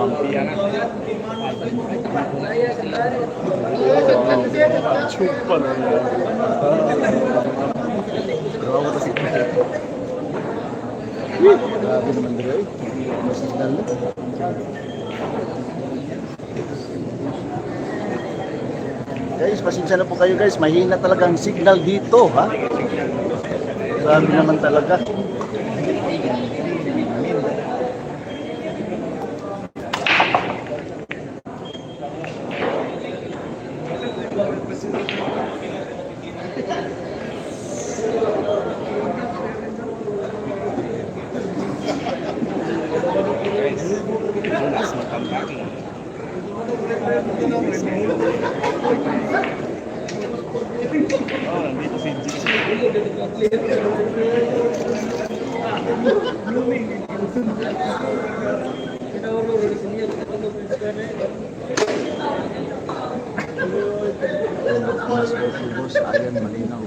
Pampiyan na. Chupa na yan. Grabe kasi ito. Grabe naman dito eh. Signal na. Guys, pasensya na po kayo guys. Mahina talaga ang signal dito, ha? Grabe naman talaga. Mas matambaki. Oh, nandito si Jixi. Mas boss, ayan malinaw.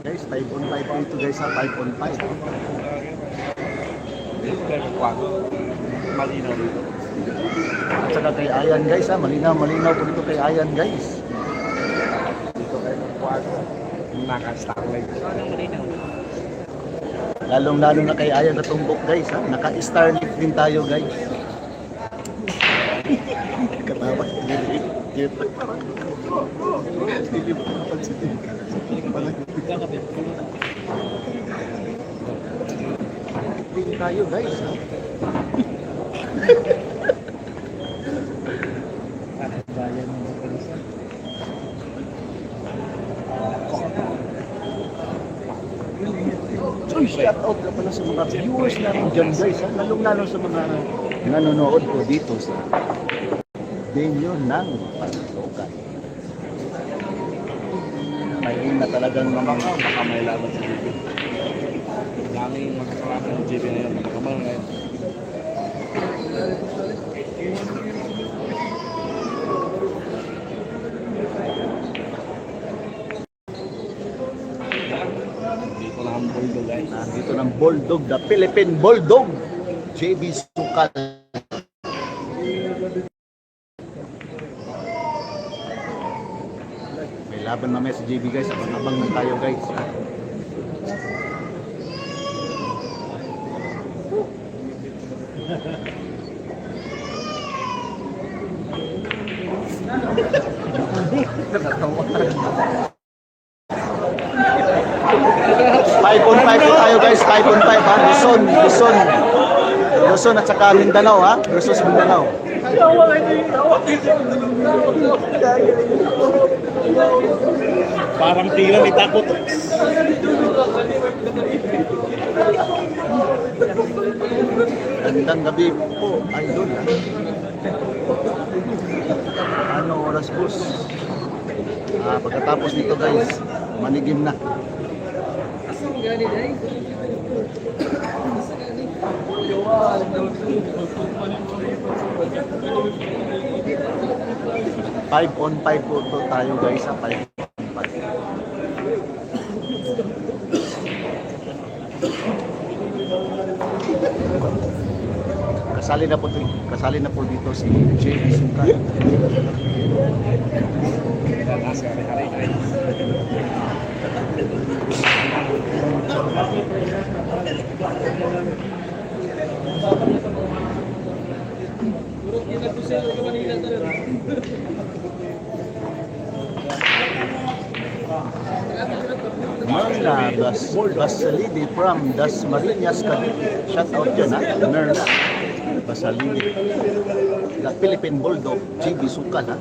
Guys, 5 on 5 dito guys ha, 5 on 5. Malinaw dito. At saka kay Ayan guys ha, malinaw po dito kay Ayan guys. Dito kayo nagkwago. Naka-starlight. Lalong-lalo na kay Ayan Katumbok guys ha, naka-starlight din tayo guys. Katawa, cute. Hindi mo napansin. Hindi tayo guys ha. So, shout out na pala sa mga viewers natin dyan guys ha. Lalong-lalo sa mga nanonood ko dito sa venue ng Paglokan. May na talagang Baka may laban sa JB. Daming makakalaban ng JB na yun. Makamal ngayon. Dito na ang bulldog guys. Nandito ng Bulldog, the Philippine Bulldog, JB Sukal. May laban mamaya sa JB guys, abang-abang na tayo guys. Five on 5 po tayo guys, 5 on 5 ha, Luzon at saka Mindanao ha, versus Mindanao. Parang tira ni takot. Gandang gabi po, idol ha. Ano oras boss? Pagkatapos nito guys, manigim na. Five on 5 po to tayo guys ha, 5 on 5. Kasali na po dito si JB Sukal. Nasa hari-hari guys. Marla Basalidi from Dasmariñas, Cavite. Shout out dyan ha, Marla Basalidi. The Philippine Bulldog, JB Sukal ha.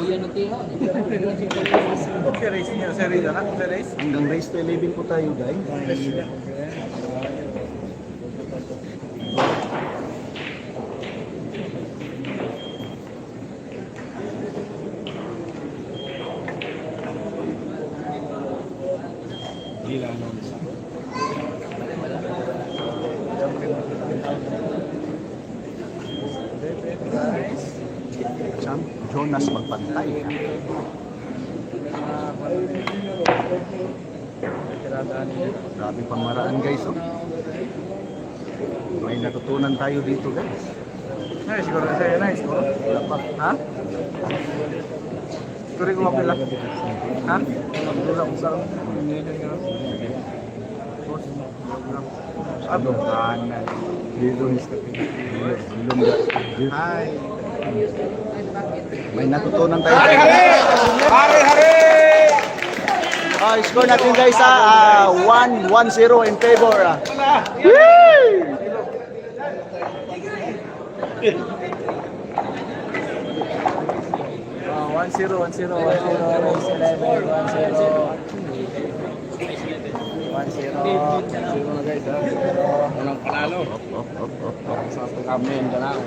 Series niyo, series na? Series? Hanggang race to 11 po tayo guys. Gila nun. Champ Jonas magpantay. Grabe pamaraan guys oh. May natutunan tayo dito guys. Nice, siguro sa'yo, nice. Wala pa. Ha? Siguro ko mapila. Ha? Wala ko sa Ano? Dito Hi. may natutunan tayo. Hari, hari! Score natin guys 1-0 in favor. Oh, 1-0, 1-0, 1-0, race 11, 1-0. 1-0. Siguro na guys ha. Walang panalo. Sa pag-amin ka lang.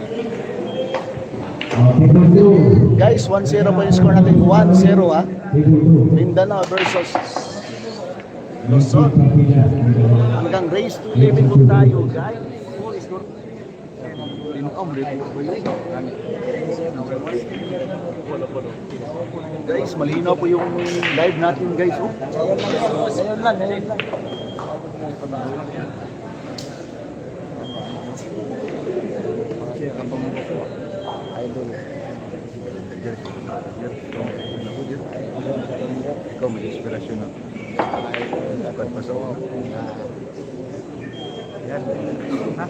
Guys, 1-0 po yung score natin. 1-0 ha. Mindanao versus Luzon. Hanggang race to 11 po tayo guys. Score. Guys, malinaw po yung live natin guys. Oh. Ngayon lang. Ikaw may inspirasyon na. Dapat pasok. Yan. Ha?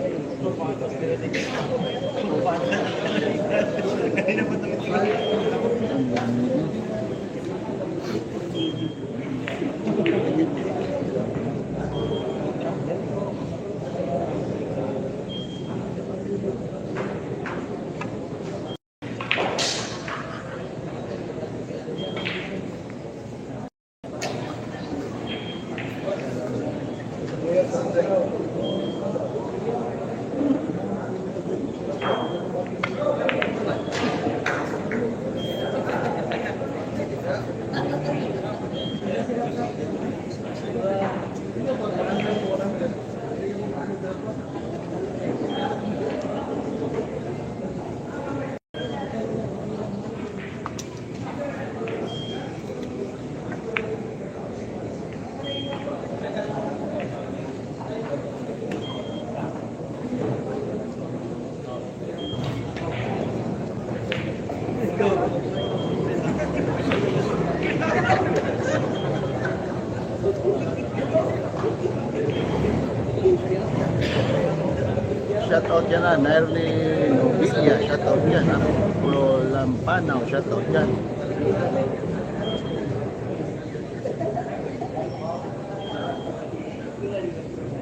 Shoutout yan na, Nerly Novilla, shoutout yan ha. Pulo Lampanaw, shoutout yan.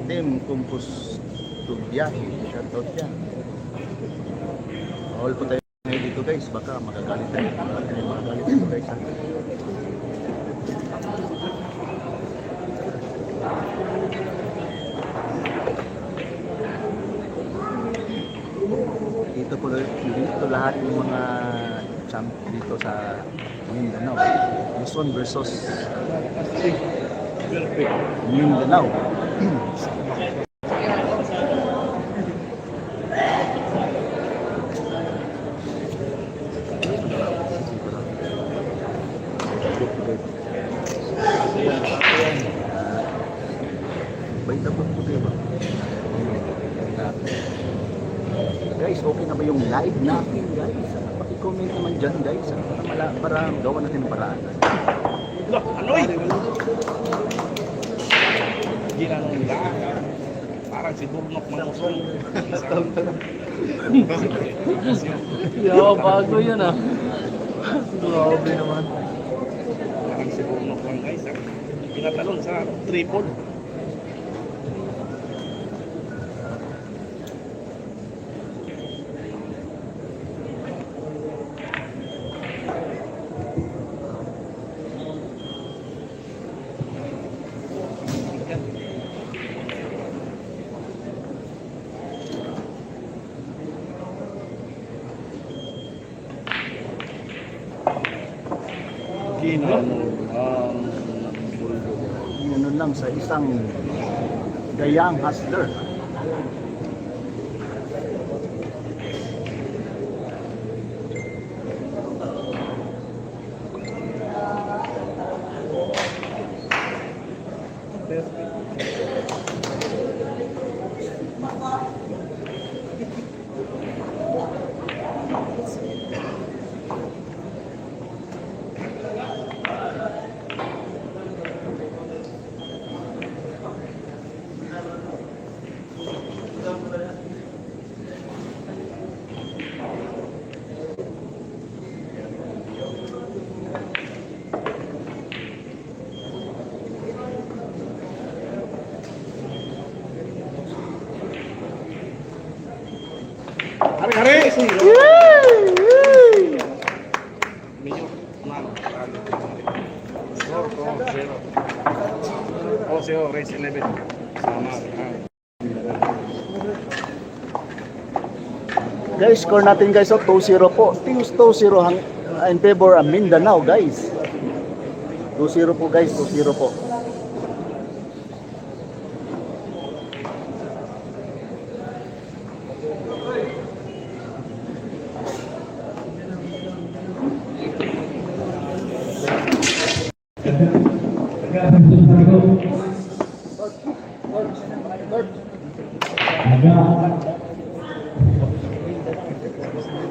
Tim Kumpus Tubiyahi, shoutout yan. All po tayo ngayon dito guys, baka magagalit tayo. Magagalit tayo guys ha. Dito lahat ng mga champ dito sa Mindanao. Luzon versus Mindanao. Baita po po diba? Guys, okay na ba yung live natin guys? Paki-comment naman dyan guys para gawa natin ng paraan. Aloy! Gila nung nila. Parang si Burnok Manusong. Yo, bago yun ah. Grabe naman. Parang si Burnok lang guys ha. Pinatalon sa triple. Ano lang sa isang gayang hustler. Hari-hari! Medyo, oh, zero, race 11. Sama. Guys, score natin guys, 2-0 po. Teams 2-0 in favor of Mindanao, guys. 2-0 po guys, 2-0 po.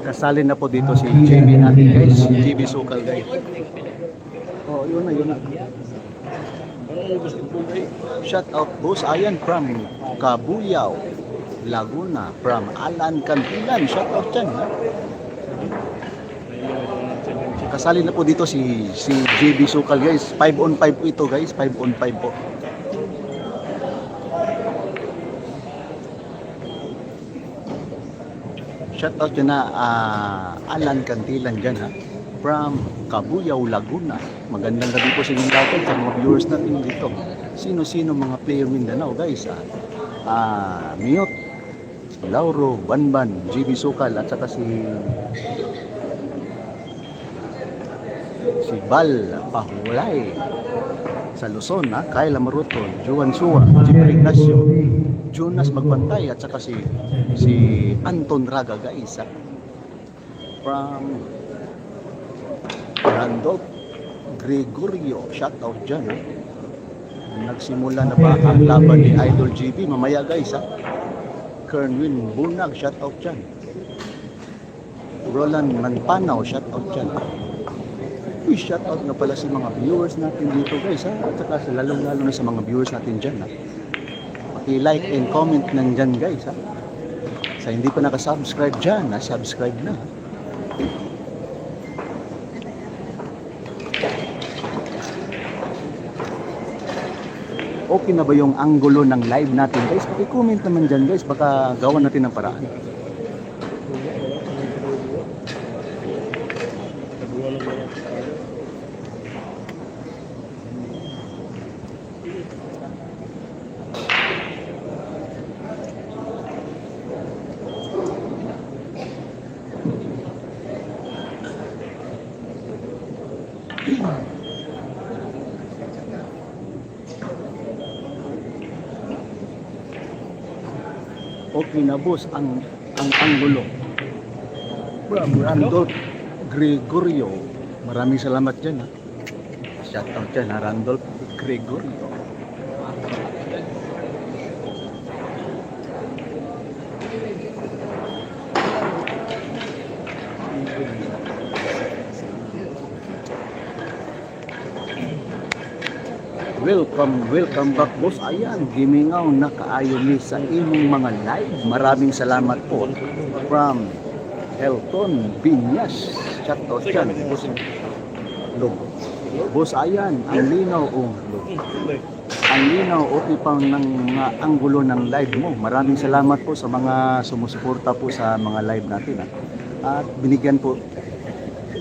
Kasali na po dito si JB natin guys, si JB Sukal guys. Oh, yun na, yun na. Shout out boss Ayan from Cabuyao, Laguna, from Alan Cantilan. Shout out dyan, ha? Kasali na po dito si JB Sukal guys. 5 on 5 po ito guys, 5 on 5 po. Shout out dyan na Alan Cantilan dyan, ha? From Cabuyao, Laguna. Magandang gabi po sa inyong lahat sa mga viewers natin dito. Sino-sino mga player Mindanao guys, ha? Miyot, Lauro, Banban, JB Sukal at saka si Bal Pahulay sa Luzon, ha? Kyle Amaruto, Juan Sua, Jeffrey Ignacio, Jonas Magbantay at saka si Anton Raga guys, ha? From Randolph Gregorio, shout out dyan, ha? Nagsimula na ba ang laban ni Idol GB mamaya guys, ha? Kernwin Bunag, shout out dyan. Roland Manpanaw, shout out dyan. Uy, shout out na pala sa mga viewers natin dito guys, ha? At saka lalong-lalo na sa mga viewers natin dyan, ha? Paki-like and comment nandyan guys, ha? Sa hindi pa nakasubscribe dyan, ha? Subscribe na, ha? Okay na ba yung angulo ng live natin guys? Paki-comment naman dyan guys, baka gawan natin ng paraan. Okay na boss ang anggulo. Randolph Gregorio. Maraming salamat dyan, ha? Shout out dyan, ha? Randolph Gregorio. Welcome back boss. Ayan, gimingaw na kaayo ni sa imong mga live. Maraming salamat po from Elton Binyas. Shout out dyan. Boss, ayan, ang linaw ang linaw okay pang ng mga anggulo ng live mo. Maraming salamat po sa mga sumusuporta po sa mga live natin, ha? At binigyan po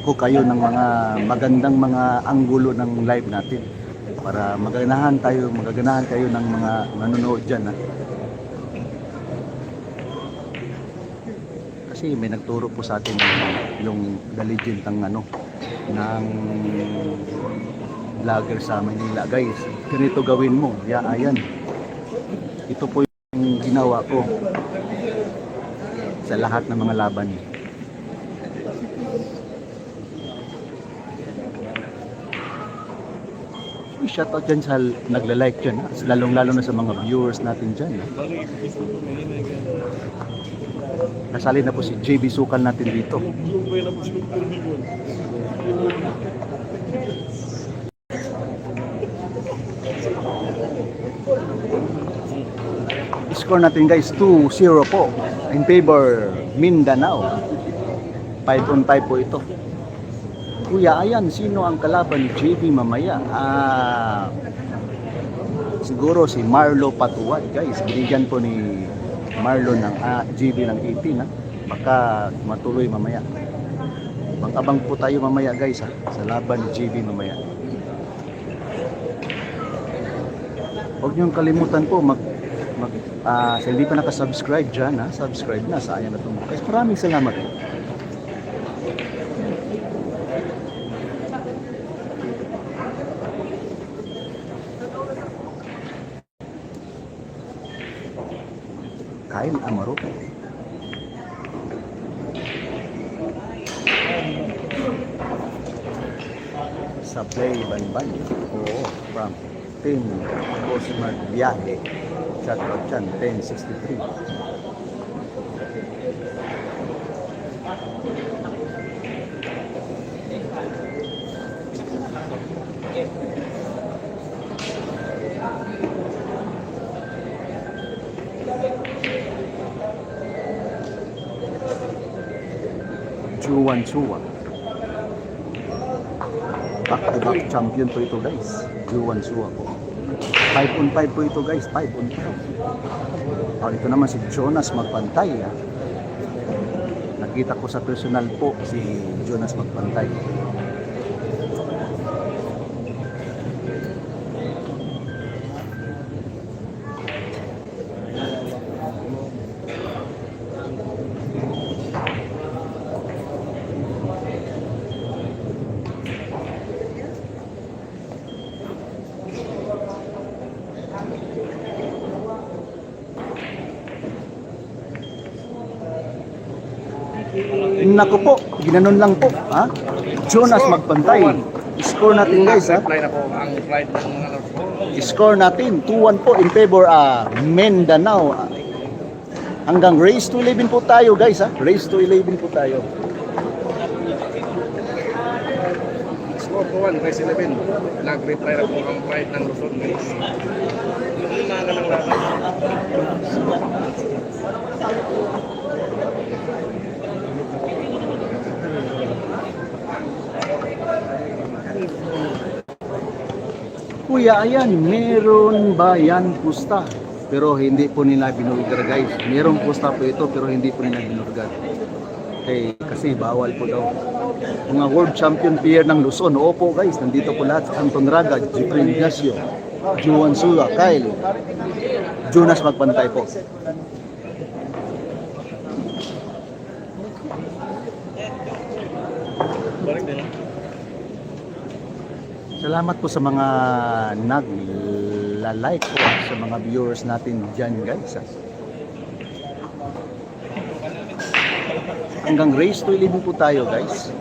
ko kayo ng mga magandang mga anggulo ng live natin para magaganahan kayo ng mga nanonood dyan, ha? Kasi may nagturo po sa atin yung The Legend ng ng vlogger sa Manila. Guys, ganito gawin mo. Ayan. Ito po yung ginawa ko sa lahat ng mga laban. Shoutout dyan sa nagla-like dyan, lalong-lalo na sa mga viewers natin dyan. Nasali na po si JB Sukal natin dito. Score natin guys, 2-0 po in favor Mindanao. 5-on-5 po ito. Kuya, ayan, sino ang kalaban ni JB mamaya? Siguro si Marlo Patuwad, guys. Binigyan po ni Marlo ng JB ng 18, ha? Baka matuloy mamaya. Abang po tayo mamaya, guys, ha? Sa laban ni JB mamaya. Huwag niyong kalimutan po sa hindi pa nakasubscribe dyan, ha? Subscribe na, sayang na ito. Guys, maraming salamat. Kyle Amaro. Sa play Banban. Oo, from Team Cosmart Biyahe. Chat out dyan, 1063. Juan Chua. Back-to-back champion po ito, guys. Juan Chua po. 5-on-5 po ito, guys. 5-on-5. Ito naman si Jonas Magpantay. Nakita ko sa personal po si Jonas Magpantay. Naku po, ginanon lang po, ha? Jonas Magpantay. Score natin, guys, ha? Apply na po ang flight ng mga Score natin 2-1 po in favor Mindanao. Hanggang race to 11 po tayo, guys, ha? Race to 11 po tayo. score po 1, race 11. Nag-reply na po ang flight ng Luzon, guys. Yung mga ganang laban. Kuya, ayan, meron ba yan pusta? Pero hindi po nila binulgar, guys. Meron pusta po ito, pero hindi po nila binulgar. Kasi bawal po daw. Mga World Champion player ng Luzon. Opo, guys, nandito po lahat. Anton Raga, Jeffrey Ignacio, Juan Sula, Kyle, Jonas Magpantay po. Salamat po sa mga nag-like po sa mga viewers natin dyan, guys. Hanggang race to 11 po tayo, guys.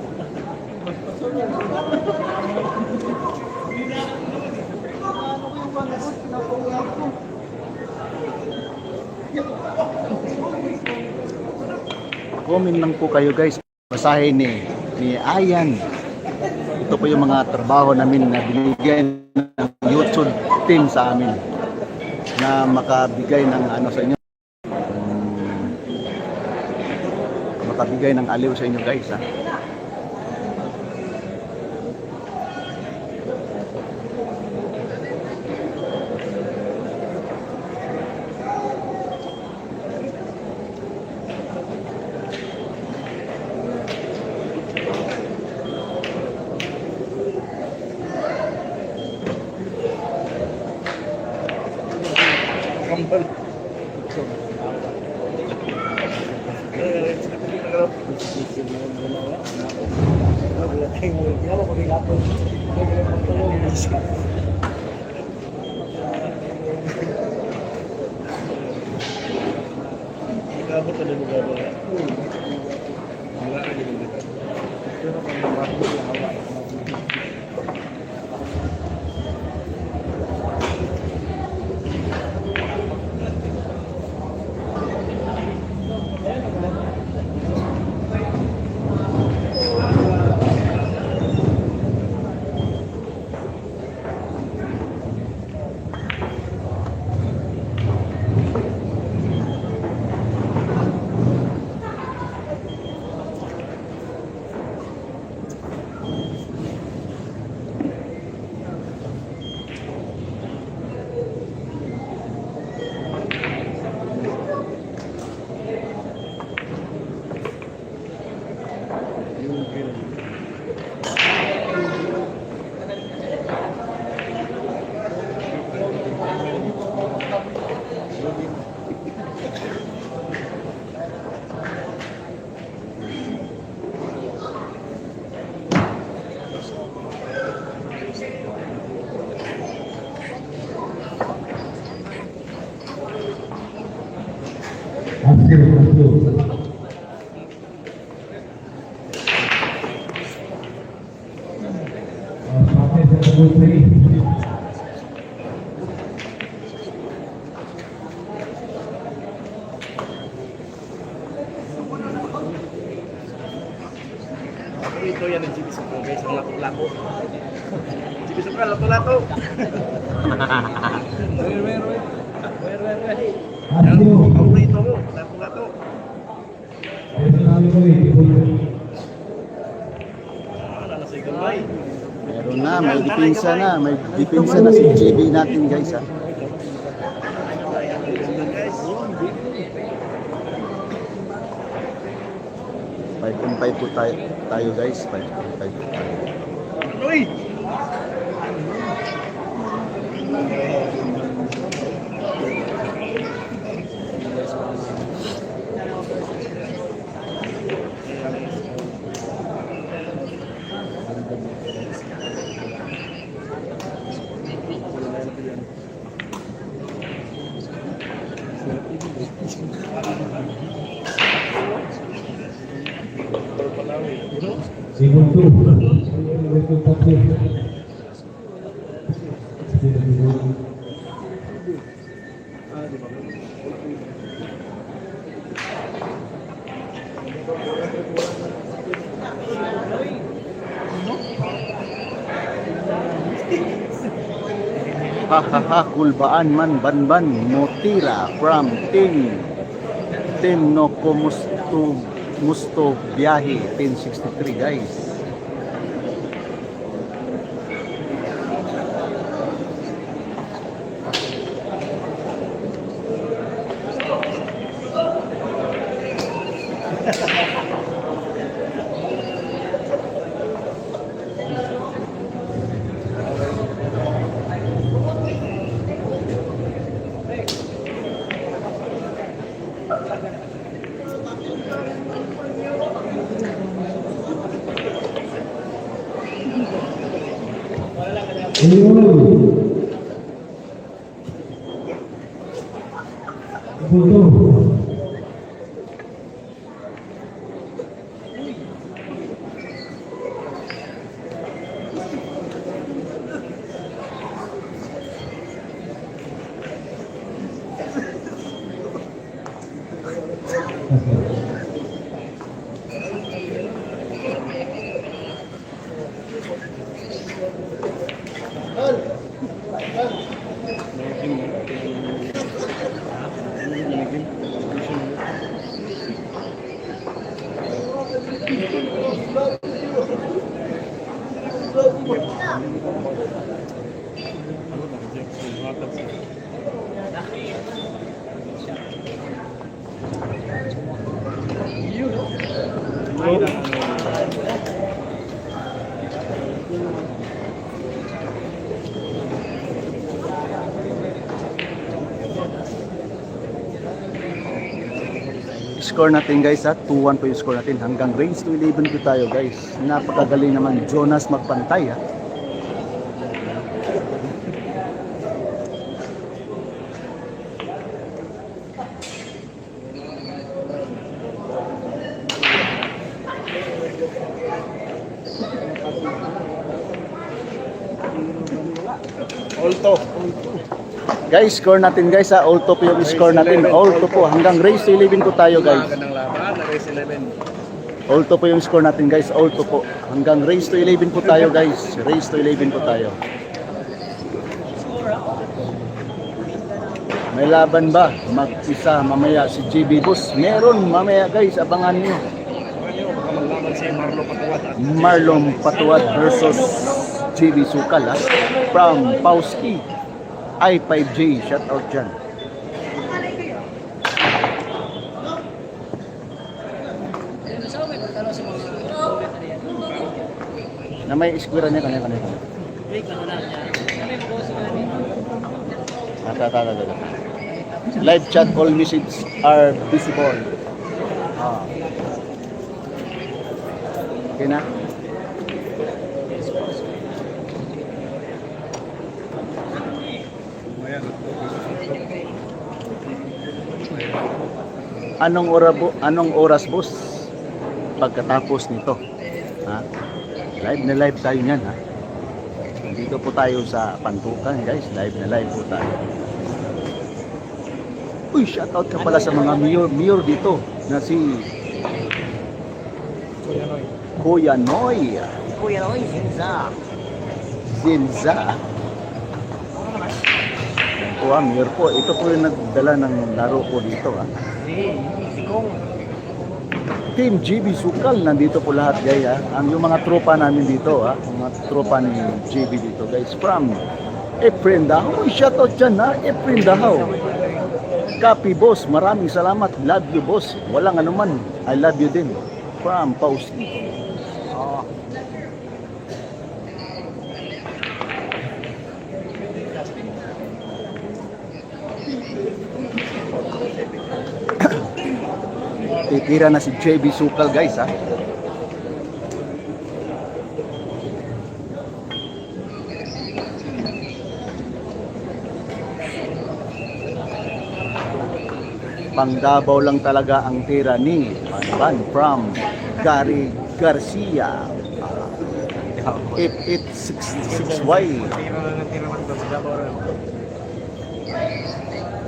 Comment lang po kayo, guys. Basahin ni Ayan. Ito po yung mga trabaho namin na binigyan ng YouTube team sa amin na makabigay ng ano sa inyo, makabigay ng aliw sa inyo, guys, ha. Kampal. Abot na din mo gagawa. Wala ka din dito. Pero kung mababa yung hawa. Ito yan ang GB Sukal guys, ang lato-lato. GB Sukal, lato-lato. Yan, paborito mo, lato-lato. Nalasay gamay. Meron na, may depensa na si JB natin guys ha. Guys, 5.5 po tayo guys, 5.5 po tayo. Uy! Segundo, Hahaha, kulbaan man banban motira from Team no musto biyahe 1063 guys. score natin guys ha. 2-1 po yung score natin. Hanggang race to 11 po tayo guys. Napakagaling naman Jonas magpantay ha. Alto. Guys, score natin guys ha. All po yung score natin. All po. Hanggang race to 11 po tayo guys. Magandang laban na race 11. All po yung score natin guys. All po. Hanggang race to 11 po tayo guys. Race to 11 po tayo. May laban ba? Mag-isa mamaya si GB Boss. Meron mamaya guys. Abangan nyo. Baka maglaban si Marlo Patuat at Marlon Patuat versus GB Sukal ha. From Pauski. I5J. Shout out dyan. Na may iskwira niya kanina. Live chat, all messages are visible. Okay na? Anong oras boss? Pagkatapos nito. Ha? Live na live tayo niyan ha. Dito po tayo sa Pantukan guys. Live na live po tayo. Uy, shoutout ka pala sa mga mayor dito na si Kuya Noy. Zinza. Yan po ha, mayor po. Ito po yung nagdala ng laro po dito ha. Team GB Sukal, nandito po lahat guys ha. Yung mga tropa namin dito ha. Mga tropa ni GB dito guys. From Efren Dahaw. Shoutout dyan ha. Efren Dahaw. Copy boss. Maraming salamat. Love you boss. Walang anuman. I love you din. From Pauski. Titira na si JB Sukal guys ha. Pangdabaw lang talaga ang tira ni Van from Gary Garcia. If it's 66Y.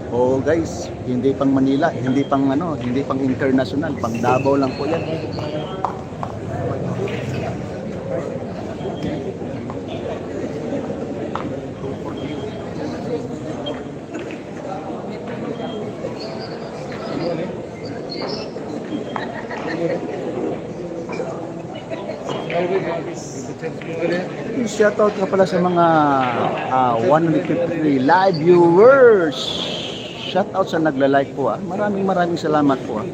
Oh guys, hindi pang Manila, hindi pang international, pang Davao lang po 'yan. Shoutout ka pala sa mga 153 live viewers. Shoutout sa nagla-like po ah. Maraming salamat po ah.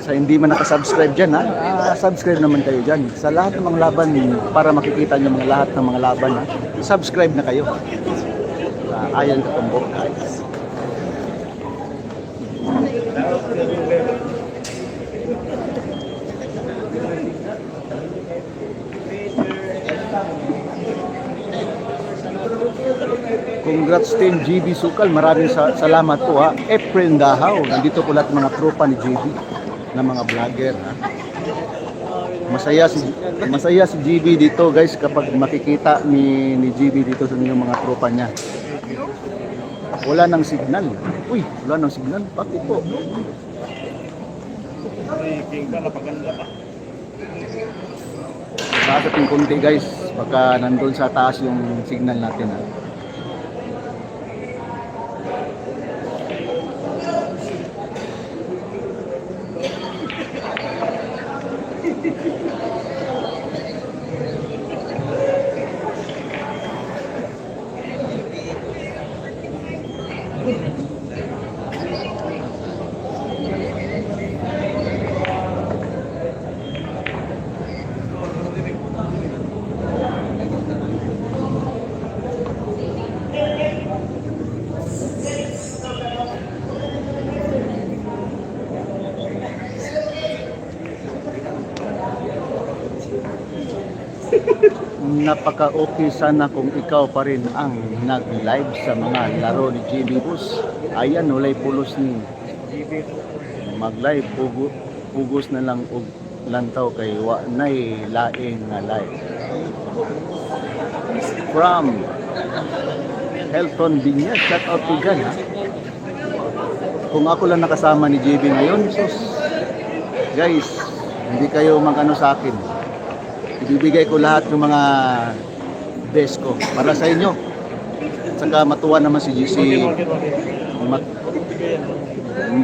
Sa hindi man nakasubscribe dyan ha, subscribe naman kayo dyan. Sa lahat ng mga laban, para makikita nyo mga lahat ng mga laban ha, subscribe na kayo. Ayan Katumbok guys. Congrats team GB Sukal, maraming salamat po ha. Efren Dahaw, nandito po lahat mga tropa ni GB na mga vlogger ha. Masaya si GB dito guys kapag makikita ni GB dito sa mga tropa niya. Wala nang signal. Uy, wala nang signal. Bakit po? King ka, napaganda pa. Taas ating konti guys, pagka nandun sa taas yung signal natin ha. napaka-okay sana kung ikaw pa rin ang nag-live sa mga laro ni JB Boss. Ayan, walay pulos ni mag-live, pugos na lang og lantaw kay wa nay laing nga live. From Helton Binya, shout out to dyan, ha? Kung ako lang nakasama ni JB ngayon, sus, guys, hindi kayo magano sa akin. Ibibigay ko lahat ng mga best ko para sa inyo. Saka matuwa naman si GC,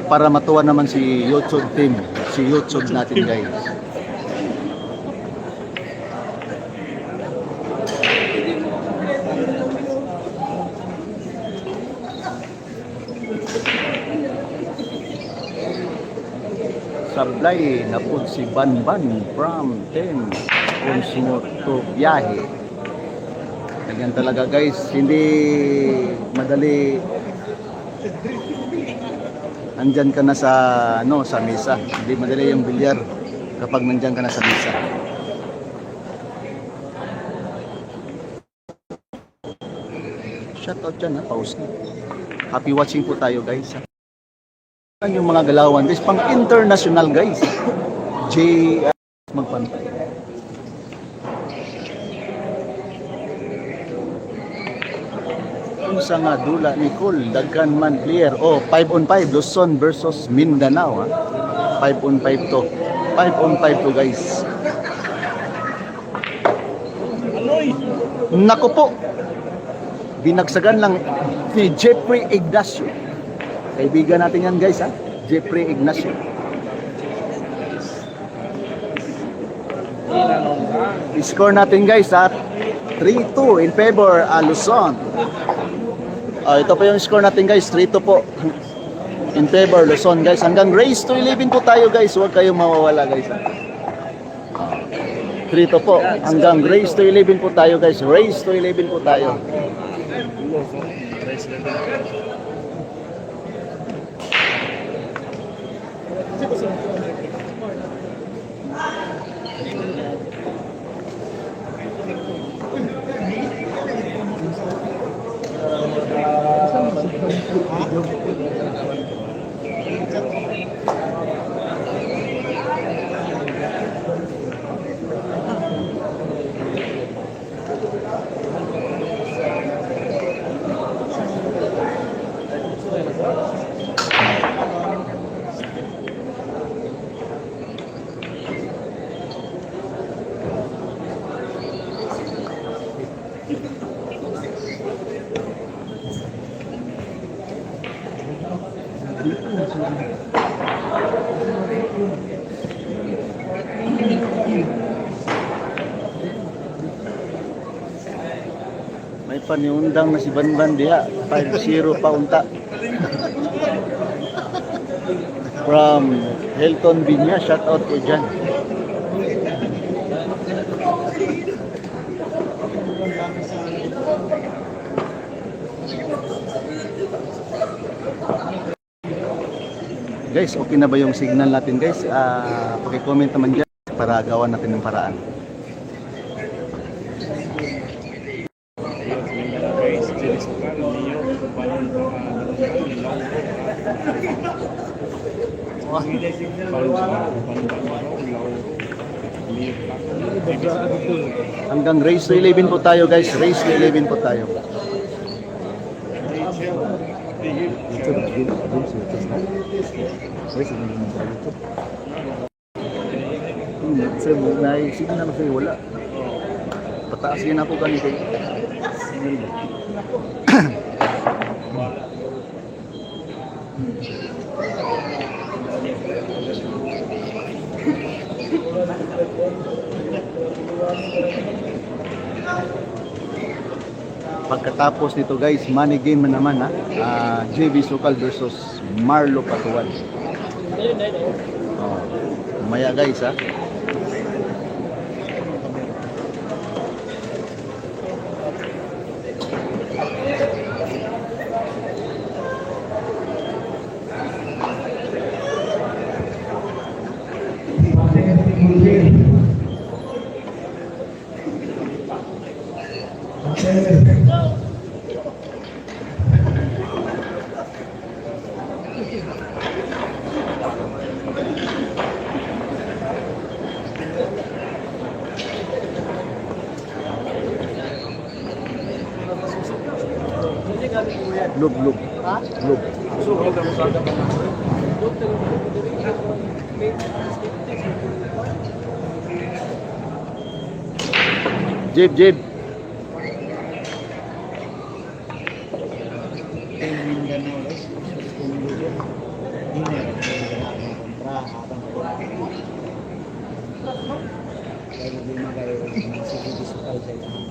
para matuwa naman si YouTube team, si YouTube natin, guys. Sablay na po si Banban from 10 Consumo to biyahe. Ganyan talaga, guys, hindi madali. Andyan ka na sa sa mesa. Hindi madali yung bilyar kapag nandyan ka na sa mesa. Shout out dyan, ha, pause na. Happy watching po tayo, guys, ha. Yung mga galawan, guys, pang international, guys. Magpantay. Kung sa nga dula Nicole, daghan man player. 5 on 5 Luzon versus Mindanao, ha. 5 on 5 to. 5 on 5 to, guys. Naku po. Binagsagan lang ni Jeffrey Ignacio. Kaibigan natin yan, guys, ha. Jeffrey Ignacio. Score natin, guys, ha. 3-2 in favor Luzon. Ito po yung score natin, guys. 3-2 po in favor Luzon, guys. Hanggang race to 11 po tayo, guys. Huwag kayong mawawala, guys, ha. 3-2 po. Hanggang race to 11 po tayo, guys. Race to 11 po tayo. May paniundang na si Banban diha, 5-0 pa unta. From Helton Binya, shout out ko dyan. Guys, okay na ba yung signal natin, guys? Paki-comment naman dyan para gawan natin ng paraan. Hanggang race to 11 po tayo, guys. Race to 11 po tayo. Signal na wala. Pataas yan ako ganito. Pagkatapos nito, guys, money game na naman, ha. JB Sukal versus Marlo Patuan. Maya, guys, ha. Globe. Ha? Globe. So, huwag ang usaga ba na? Jib. Team Mindanao, guys. Hindi na yung kontra. Kaya hindi na kayo sige disukal sa ilang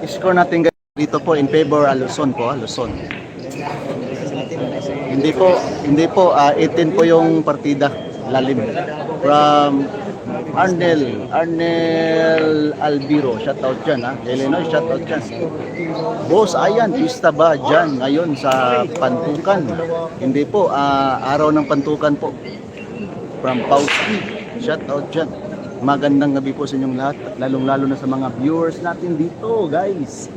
Score natin guys dito po in favor Luzon po, Luzon. Hindi po 18 po yung partida, lalim. From Arnel Albiro, shoutout dyan ha. Illinois, shoutout dyan. Boss, ayan, pista ba dyan ngayon sa Pantukan? Hindi po, araw ng Pantukan po. From Pauski, shoutout dyan. Magandang gabi po sa inyong lahat, lalong-lalo na sa mga viewers natin dito, guys.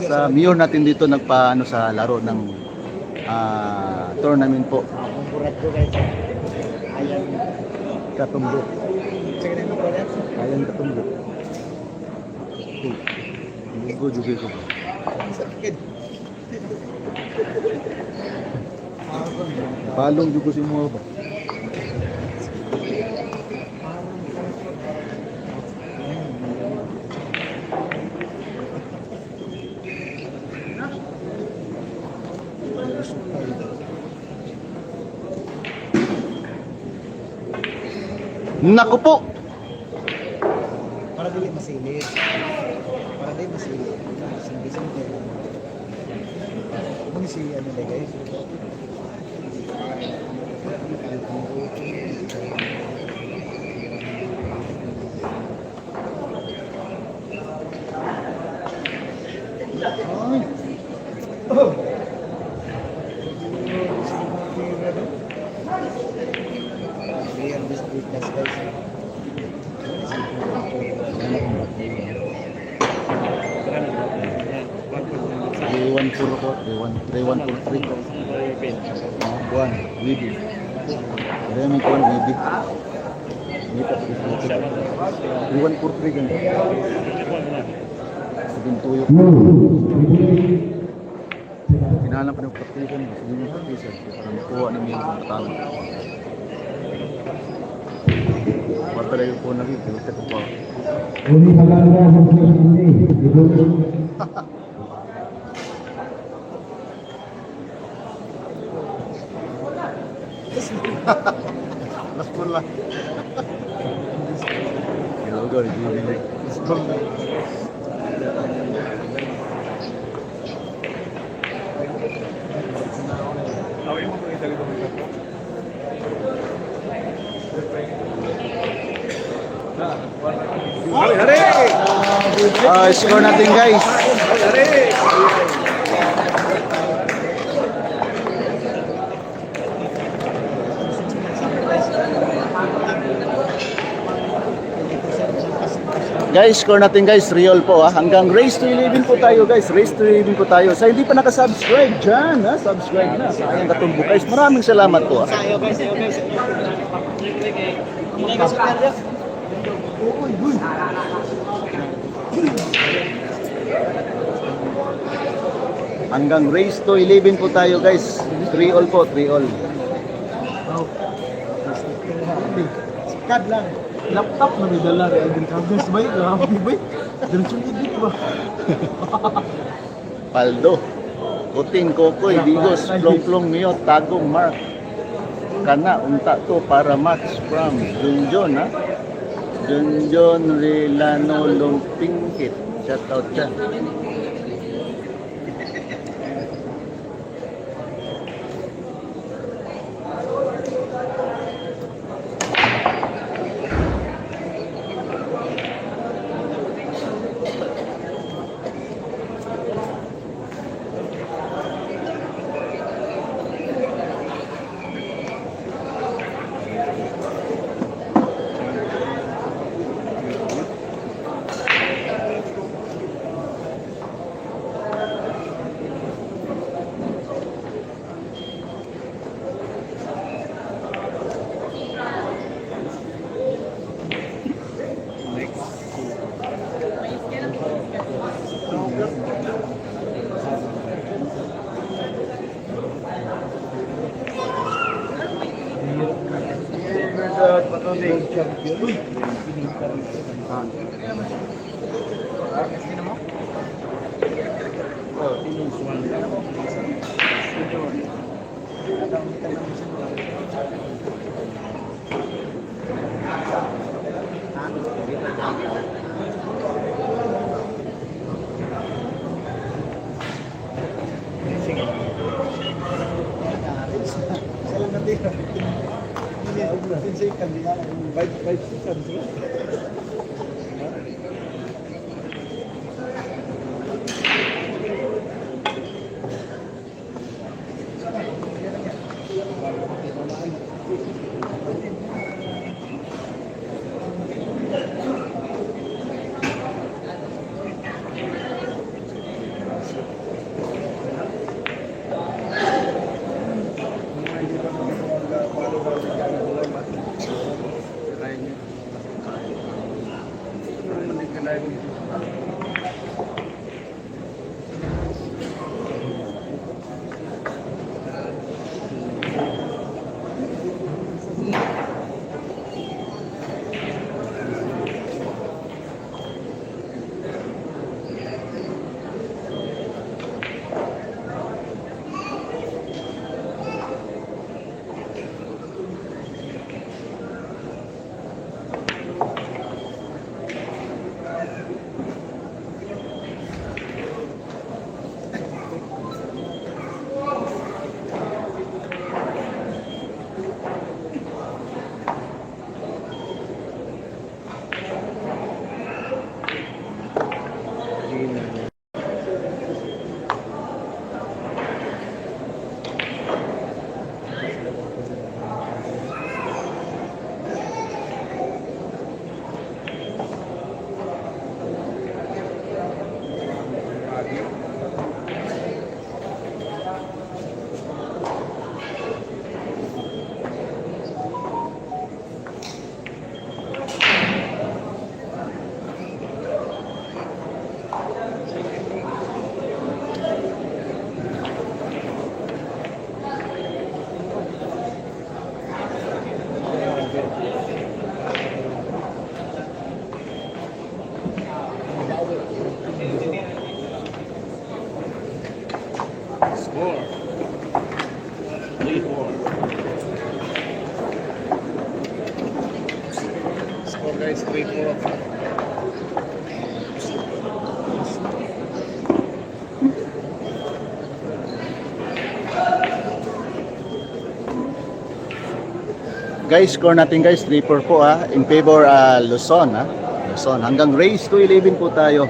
Sa mayor natin dito nagpaano sa laro ng tournament po. Katumbo. Ayan katumbo. Lugo juga ko. Palong juga si mo ba? Naku po! Para dili masilid. Sindi-sindi. Ano si ano na guys? Buwan, Widi. Kaya may kuwan, Widi. Hindi pa sa isa. 3143 ganito. Sabing tuyok. Hinahanap ng praktikan. Sige mo praktikan. Para makuha namin yung katalo. Wala talaga po naging. Pinutek ko pa. Uli maganda sa hindi. Last one lang. Hello, go. Last one lang. Score natin guys. Guys, score natin guys, real po ha. Hanggang race to 11 po tayo guys. Race to 11 po tayo. Sa hindi pa nakasubscribe dyan ha, subscribe na. Sayang katumbo guys. Maraming salamat po ha. Sayo guys, sayo guys. Hanggang race to 11 po tayo guys. 3 all po, 3 all. Kad lang. Laptop na may dala rin. Ang kagas ba yun? Grabe ba yun? Diretso edit ba? Paldo. Puting Kokoy, Digos, Plong Mio, Tagong Mark. Kana, unta to para match from Junjon ha. Junjon Rilano Lumpingkit. Shout out dyan. Score. 3-4. Score guys, 3-4. Guys, score natin guys, 3-4 po ha. In favor Luzon ha. Luzon. Hanggang race to 11 po tayo.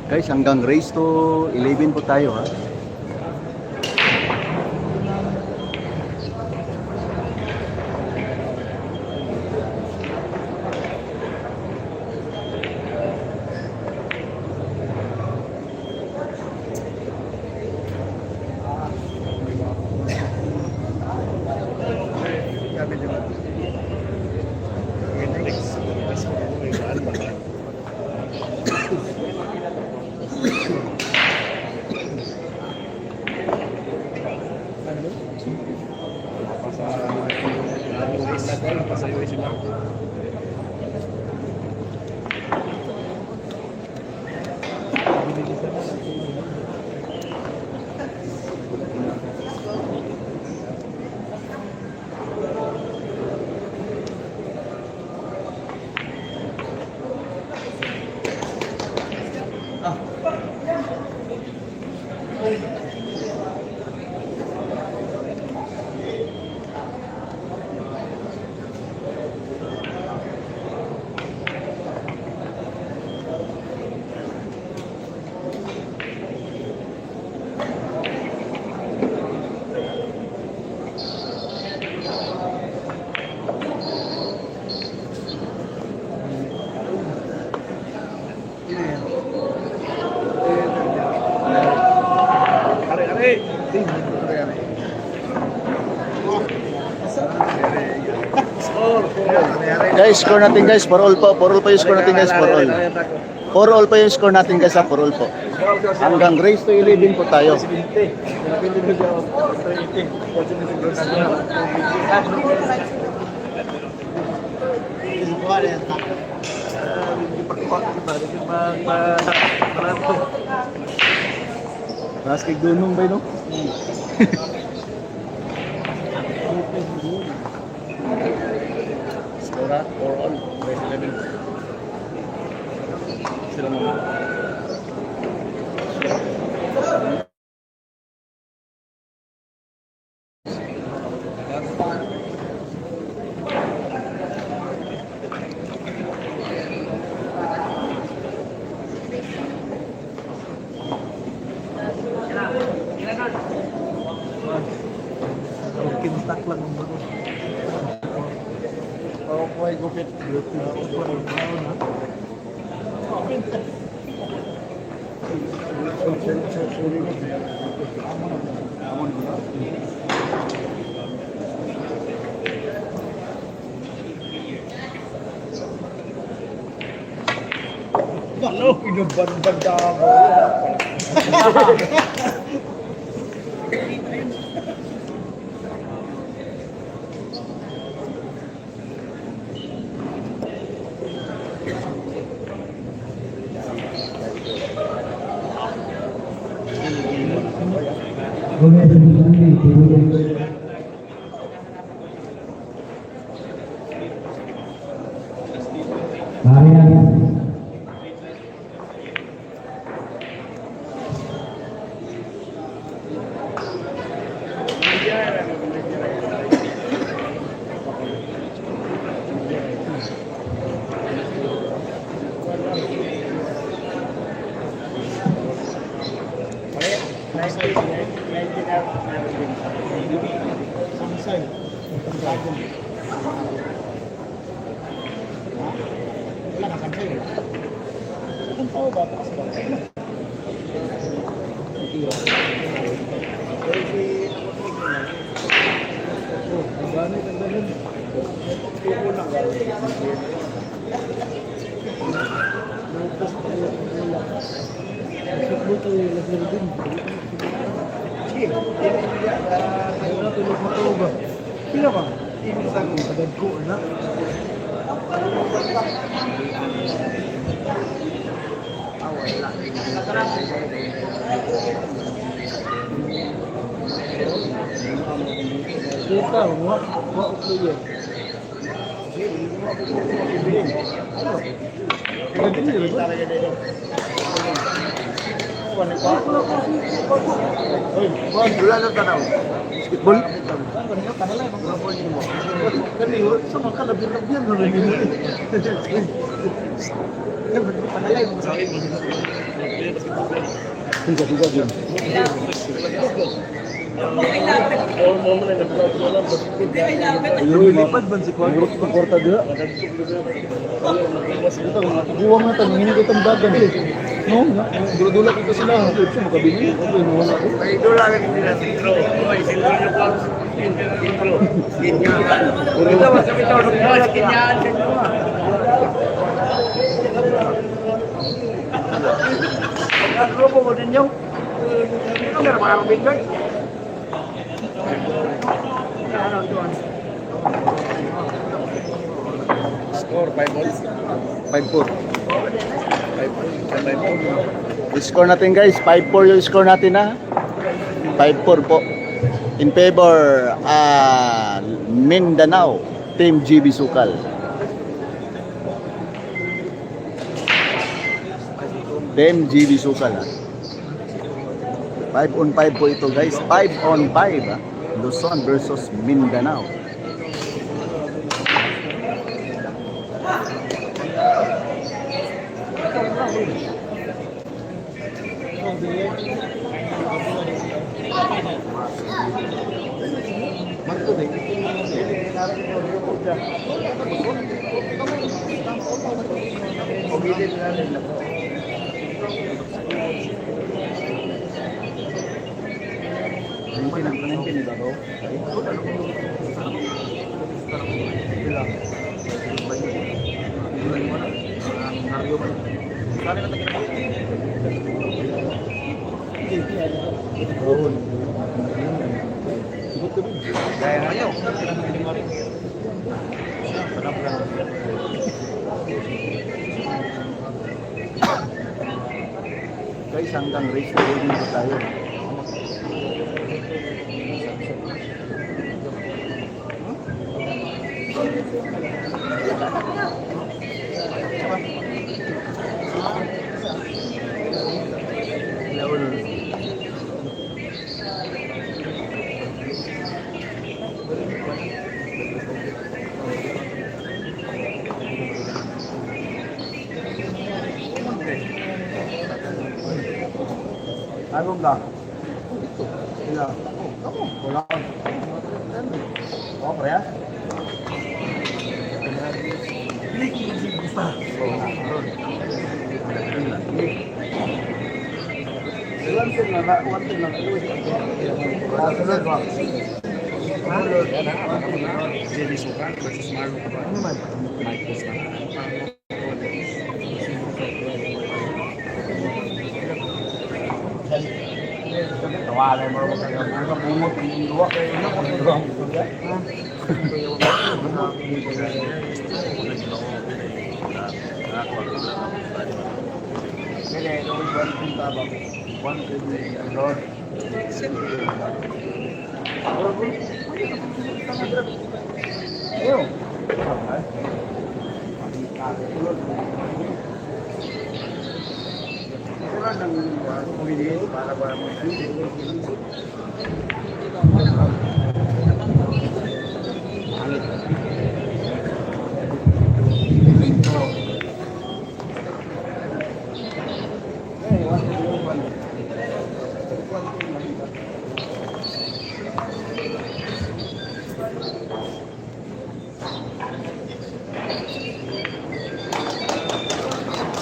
Guys, hanggang race to 11 po tayo ha. Guys, score natin guys, for all po. For all po yung score natin guys, for all. For all po yung score natin guys, for all po. Hanggang race to 11 po tayo. Maskig dunong ba no? Skora or all race 11. Sila mo. Kinstak lang ang bago. Okay, gupit. Ano? Inubad-bad ako. Gomez Stanley, Tiburon. Marian. Pila ba? Isang kadad ko na. Kita, wa ulo. Wala na tanaw. Basketball? Kanila, mga ball mo. Kanila, sa mga kalabit-labyan na rin. Panalay mo sa Tiga yun. lipad ba si Kwan? Murot ko porta dia. Ito, buwang na tanong, hindi ko itong dagan eh. No, dula-dula ko sila. Ito, makabili. Ito, wala ko. May dola ka nila sintro. May sintro nyo pa. Sintro. Kinyaan. Ito, mas kami ito. Kinyaan. Ang grupo mo din yung ito meron mga bigay. Score 5-4. 5-4. Score natin guys, 5-4 yung score natin ha. 5-4 po. In favor Mindanao, Team GB Sukal. Team GB Sukal ha. 5-on-5 po ito guys. 5-on-5 ha. Luzon versus Mindanao. Guys, hanggang race na rin po tayo. Ano ba? Ila. Wala. Oh, pre. Jadi suka versus Marlon. Ano man? Michael Stan. Tawalan mo mga kabumot ng luwa kayo na kung ano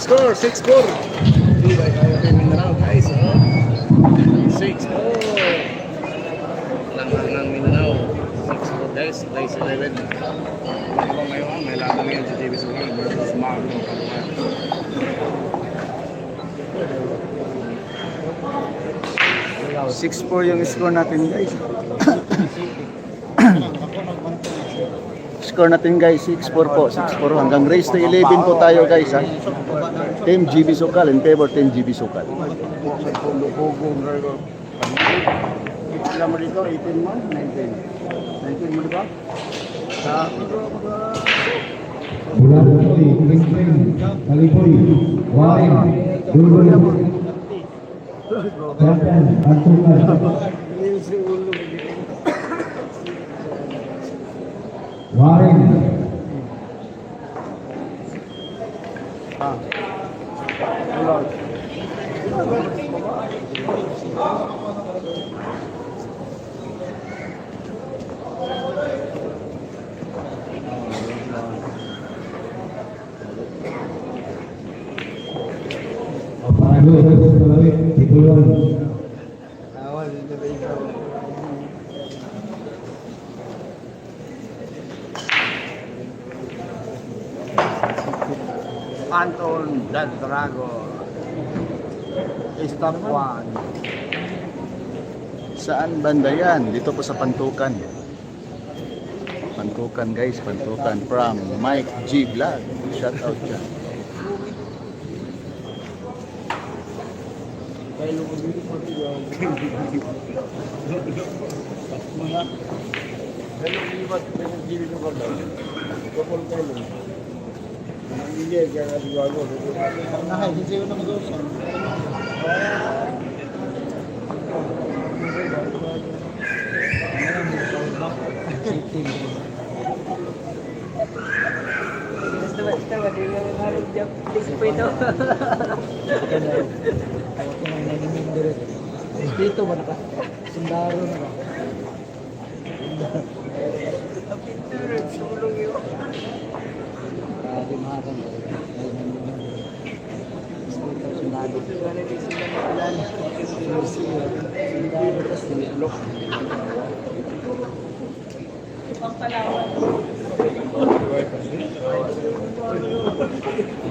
Score 6-4. Di ba kayo kay Mindanao guys? 6-4. Langang ng Mindanao. 6-4 guys. Place 11. Ako ngayon may laban ngayon sa JB Sukal versus Marlon. 6-4 yung score natin guys. Score natin guys, 6-4 po. 6-4 hanggang race to 11 po tayo guys ha. Team GB Sukal in favor Team GB Sukal. Ilan mo dito? 18 mo? 19 mo diba? Mula Bukti, Spring, Kalipoy, Waring, Dulbul, Japan, Antukan, Waring, Panalo sa balik, Tiguan. Anton Del Drago. Stop 1. Saan banda yan? Dito po sa Pantukan. Pantukan guys, Pantukan from Mike G Vlog. Shout out dyan. Dito ba na ka? Sundaro na ka? Grabe mahakan. Sundaro. Sundaro tas tinilok.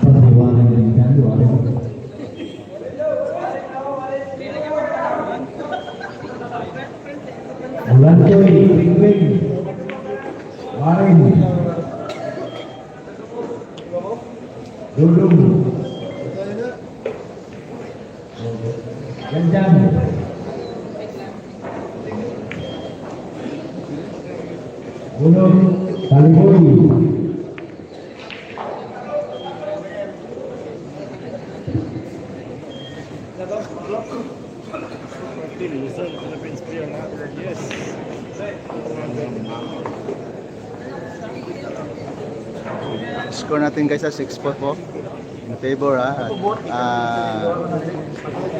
Pagdiwanan ng Nintendo. Ulantoy, Ringwing. Waring. Dudung. Janjan. Gunung Taliboy. Score natin guys sa 6-4 po. In favor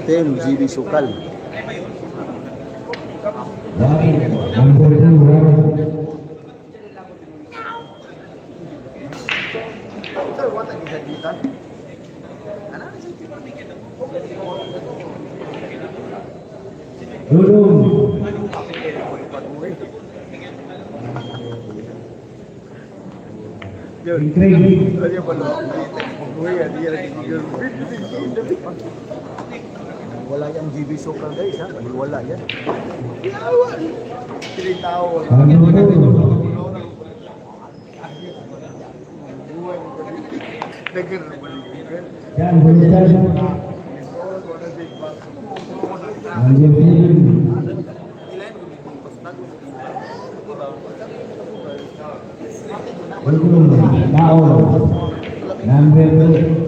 Team GB Sukal. Waring. Number 2, Waring. Dudung. Ringwing. Wala yung GB Sukal guys ha. Wala yan. Yan, Bunyan. Dudung. Taon. Number 2.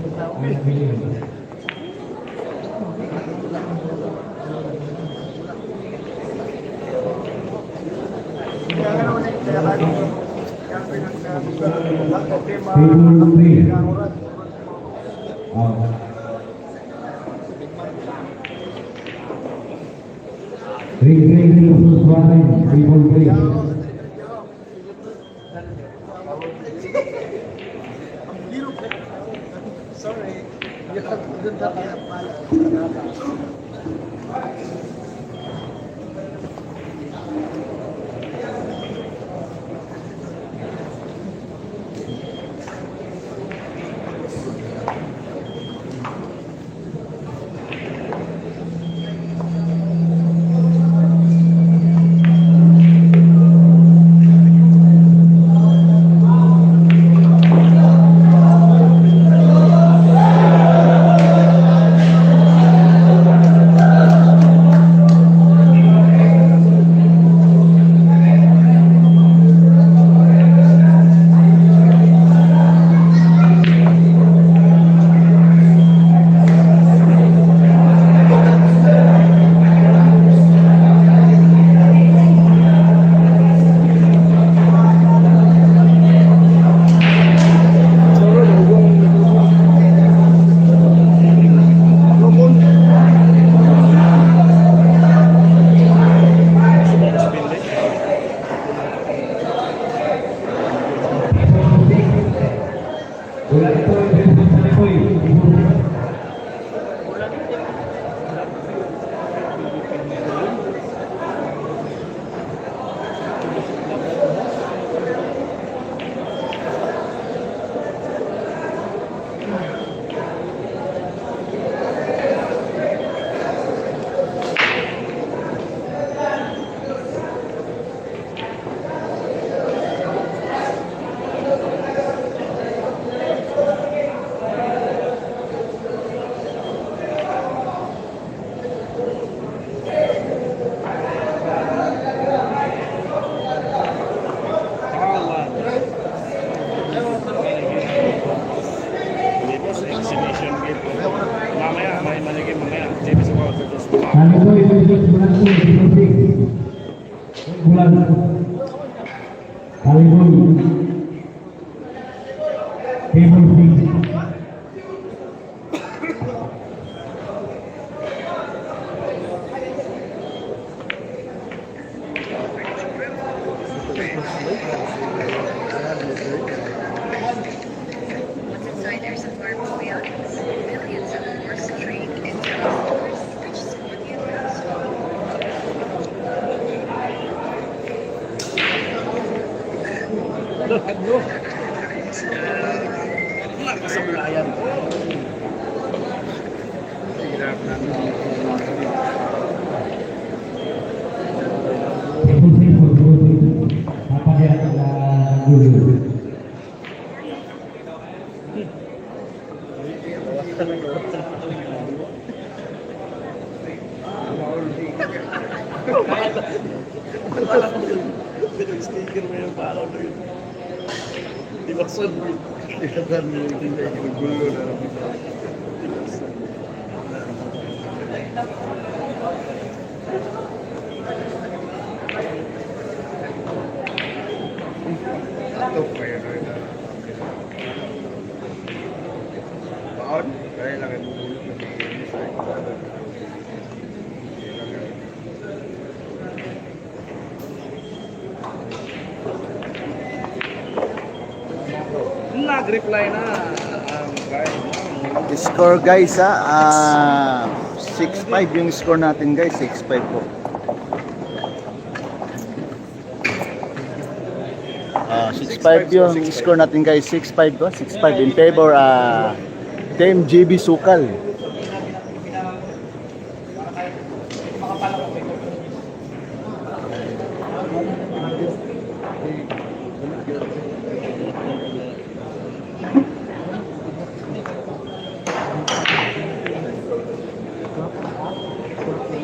Bulantoy versus Malipoy. Exhibition game. Mamaya, may maligay mamaya. JB Sukal versus Malipoy versus Bulantoy. Bulan. Malipoy. Table 6. What's inside there's a farm of millions. Millions of horse trained intelligence which Scythian has. Kasablayan. Hirap namin. Table 6 for Bulantoy. Papayat na gulo. Sticker mo yung parang doon. Di ba son? Di ba son? Hindi gulo na lang. Ito kaya na. Baon? Kaya lang yung gulo. Nag-reply na ang guys. Score guys ha, 6-5 yung score natin guys, 6-5 po. 6-5 yung score natin guys, 6-5 ko, 6-5 in favor Team JB Sukal.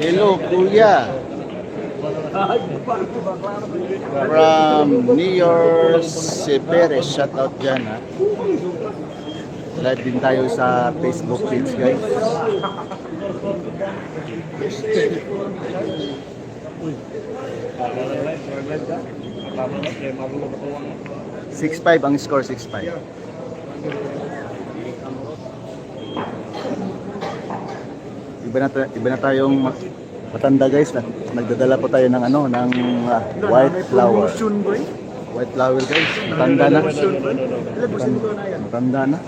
Hello Kuya from New York Perez, shout out dyan ha. Live din tayo sa Facebook page guys. Six 5 ang score, 6-5. Iba na tayong matanda guys. Nagdadala po tayo ng ano, ng white flower. White flower guys. Matanda na. Matanda na.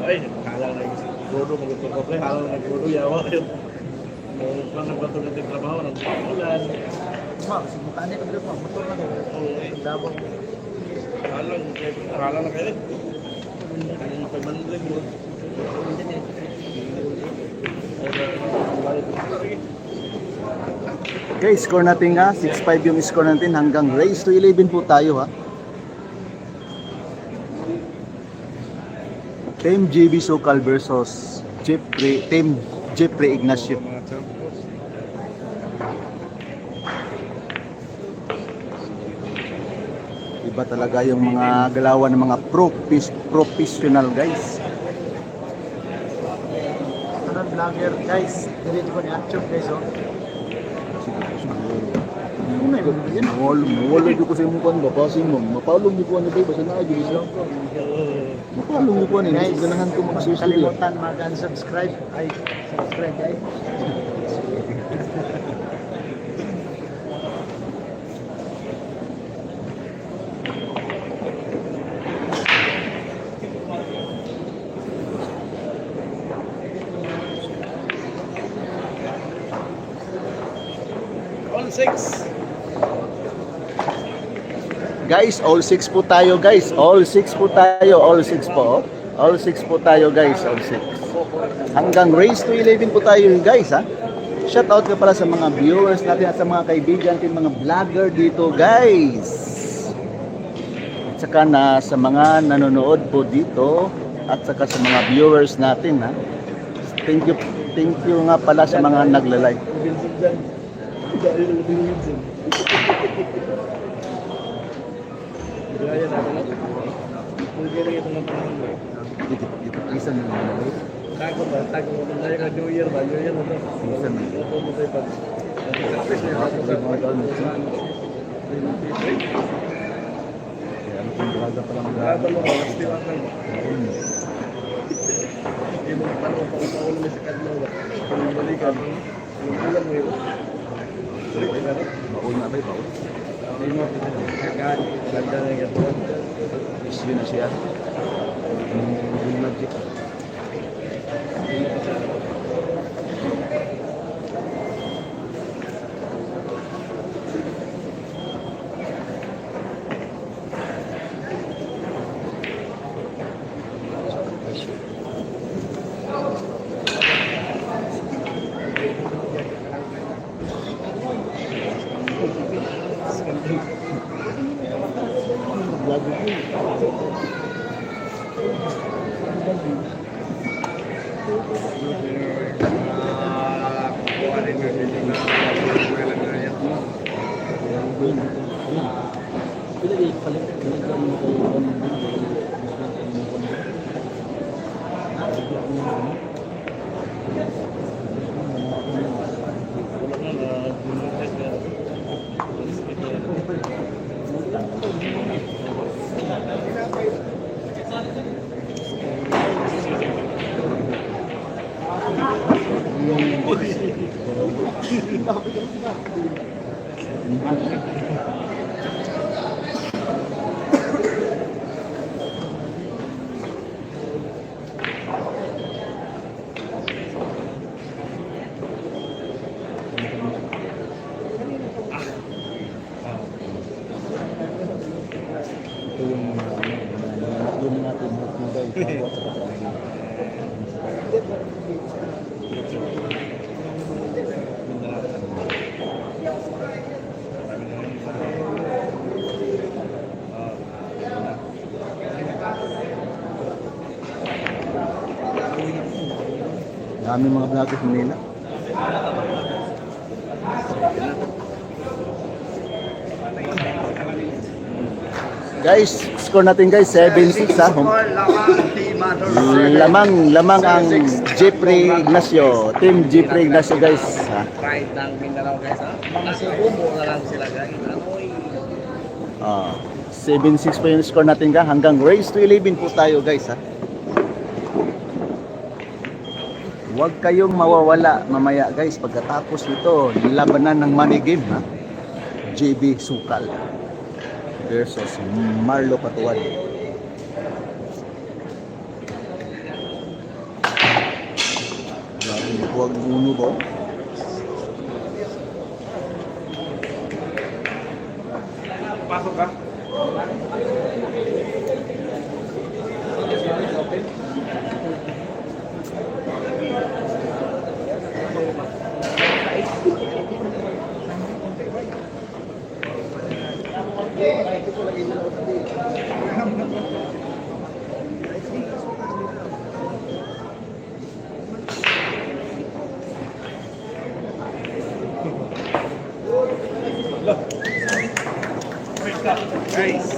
Ay, halang na yung godo, mag-utong ko play, halang na godo, yawa yun. Nung nagbato natin trabaho, nang ulan. Mukhaan niya pagdating mo, motor lang. Davao. Halang na kayo. Ang pagmandag mo. Guys, score natin nga, 6-5 yung score natin hanggang race to 11 po tayo ha. Team JB Sukal versus Team Jeffrey Ignacio. Mga champions. Iba talaga yung mga galawan ng mga professional guys. Ano vlogger guys, dili ko ni Atchop guys oh. Wala ko sa imong kan ba kasi mo mapalong ni ko ano ba sa naa gyud lang ko. Mapalong ni ko ni Guys, ganahan ko mag-subscribe. kalimutan mag-unsubscribe. Ay, subscribe guys. All six. Guys, all 6 po tayo guys. All 6 po tayo. All 6 po. All 6 po tayo guys. All 6. Hanggang race to 11 po tayo guys ha. Shout out ka pala sa mga viewers natin at sa mga kaibigan natin, mga vlogger dito guys. At saka na sa mga nanonood po dito at saka sa mga viewers natin ha. Thank you nga pala sa mga nagla-like. Gaya na ito. Pwede na ito ng panahon mo. Dito isa na lang. Tago ba? Tago mo. Gaya ka New Year ba? New Year na ito. Isa na. Ito mo tayo pag... Success niya ako sa mga taon. Ano kung draga pa lang Habang mo, mas tiwakan mo. Hindi mo paano pang taon mo sa kadlaw ba? Kung balikan, yung ulam mo yun. Balik na rin. Baon na ba? Baon? Hindi mo kakain. Ganda na yan. Issue na siya. Yung magic. Dami mga vloggers Manila. Guys, score natin guys 7-6 ha. Lamang ang Jeffrey Ignacio. Team Jeffrey Ignacio guys ha. Pride ng Mindanao guys ha. Mga Cebu na lang sila guys. Anoy. 7-6 po yung score natin ka. Hanggang race to 11 po tayo guys ha. Huwag kayong mawawala mamaya guys pagkatapos nito labanan ng money game ha. JB Sukal versus Marlo Patuan. Huwag uno ba? Pasok ka. Guys,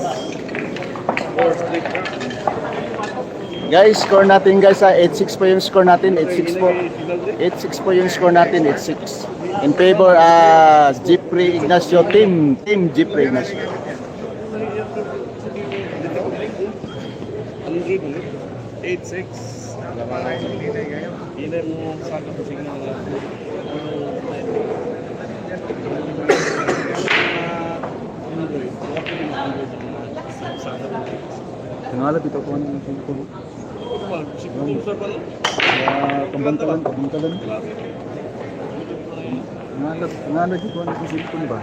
four straight na. Guys, score natin guys ha. 8-6 po yung score natin. 8-6 po. 8-6 po yung score natin. 8-6. In favor, Jeffrey Ignacio. Team Jeffrey Ignacio. Anong game mo? 8-6. Hindi mo saka po signal na. Nangalap ito po ng cellphone. Kabantalan. Nangalap ito ng cellphone ba?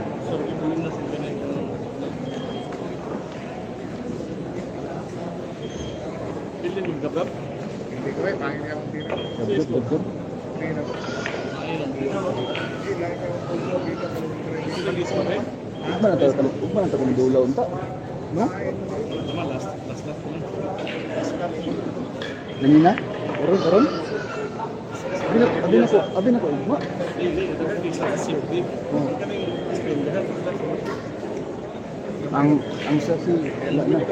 Gabgab. Ugma na tayo ng dulaw unta. No? Nanina? Aron? Abi na ko, ugma. Ang sa si wala na.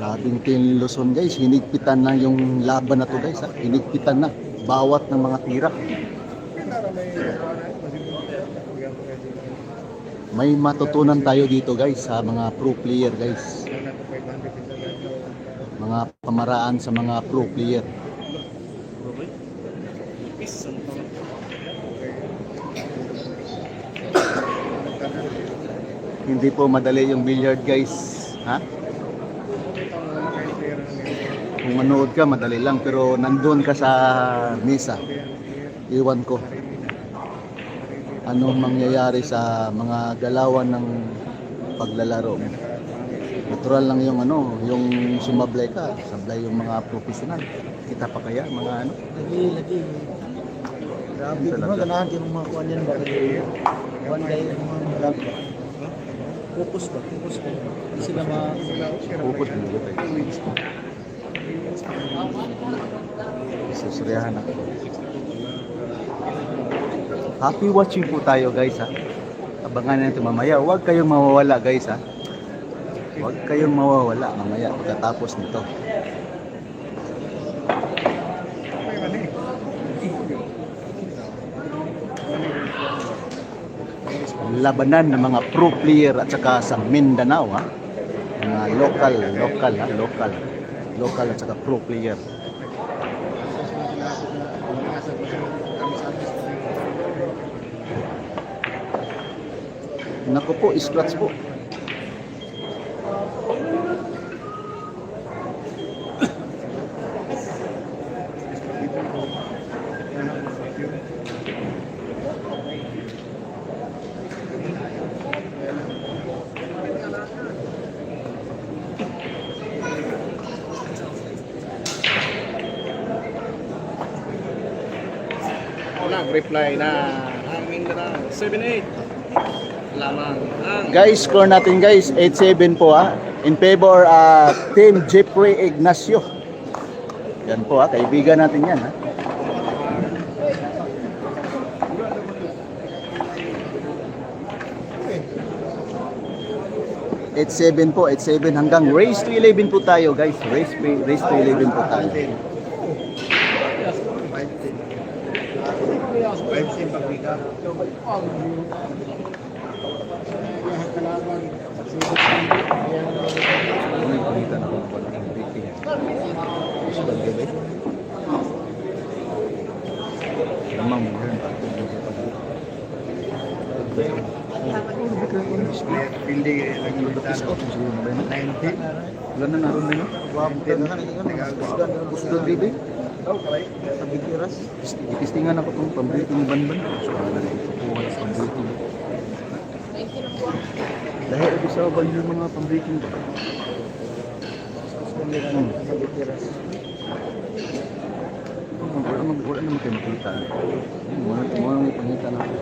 Grabing Team Luzon guys, hinigpitan na yung laban na to guys ha. Hinigpitan na bawat ng mga tira. May matutunan tayo dito guys sa mga pro player guys. Mga pamaraan sa mga pro player. Hindi po madali yung billiard guys, ha? Kung manood ka, madali lang. Pero nandun ka sa misa, iwan ko anong mangyayari sa mga galawan ng paglalaro. Natural lang yung yung sumablay ka, sablay yung mga profesional. Kita pa kaya mga Lagi. Grabe, mga ganahan kayo mga kuwan yan ba? One day, mga grabe ba? Focus ba? Hindi sila Pupot mo tayo. Susuryahan ako. Happy watching po tayo guys ha. Abangan natin mamaya. Huwag kayong mawawala guys ha. Huwag kayong mawawala mamaya pagkatapos nito. Labanan ng mga pro player at saka sa Mindanao ha. Mga local at saka pro player. Naku po, scratch po. Nag-reply na ang Mindanao 7-8 lamang ang Guys, score natin guys 8-7 po ha. In favor Team Jeffrey Ignacio. Yan po ha, kaibigan natin yan ha. (8-7) po, 8-7 hanggang race to 11 po tayo guys. Race to 11 po tayo. Wala na naroon na no? Busgan baby. Sa Bitiras. Itistingan ako itong pang-breaking ban. So, ano na ito po sa pang-breaking. Dahil ito sa ba yung mga pang-breaking ban? Sa Bitiras. Wala naman kayo makita. Muna may pangita na ako.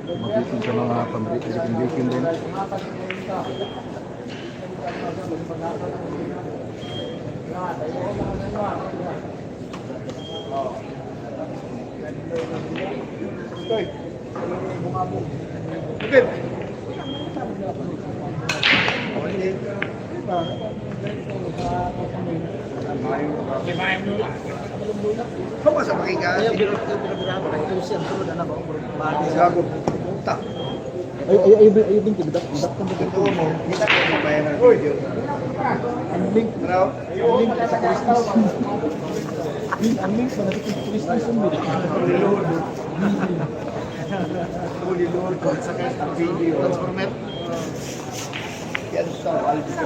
Mag-breaking sa mga pang-breaking din. Kaya pinag-grab ka. Ito siya. Ito na ako. Bati sa ako. Puta. Ay, din kibidak kan Ito mo. Kita ko yung bayan ng video. ang link Raw? sa Christmas. Ang link sa Christmas ang Holy Lord, kung sa kanya video. Transformer. Yan sa Alvisa.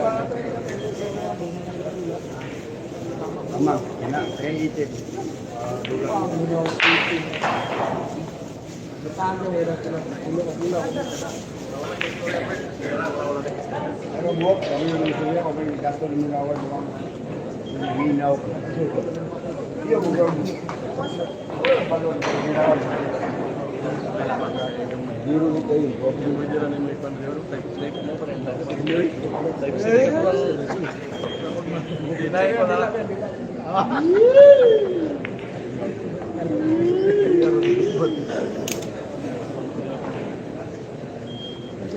Ama, yana, creative. Pero buwak, kami yung nasuya, kami yung gasto ng minawar mo. Hinaw. Iyo mo bro. Balon, minawar. Biro ni kayo. Huwag mo dyan na may pandero. Type mo pa rin. Type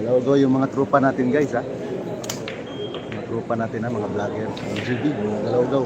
Galawgaw yung mga tropa natin guys ha. Mga tropa natin ha, mga vlogger. LGB, mga galawgaw.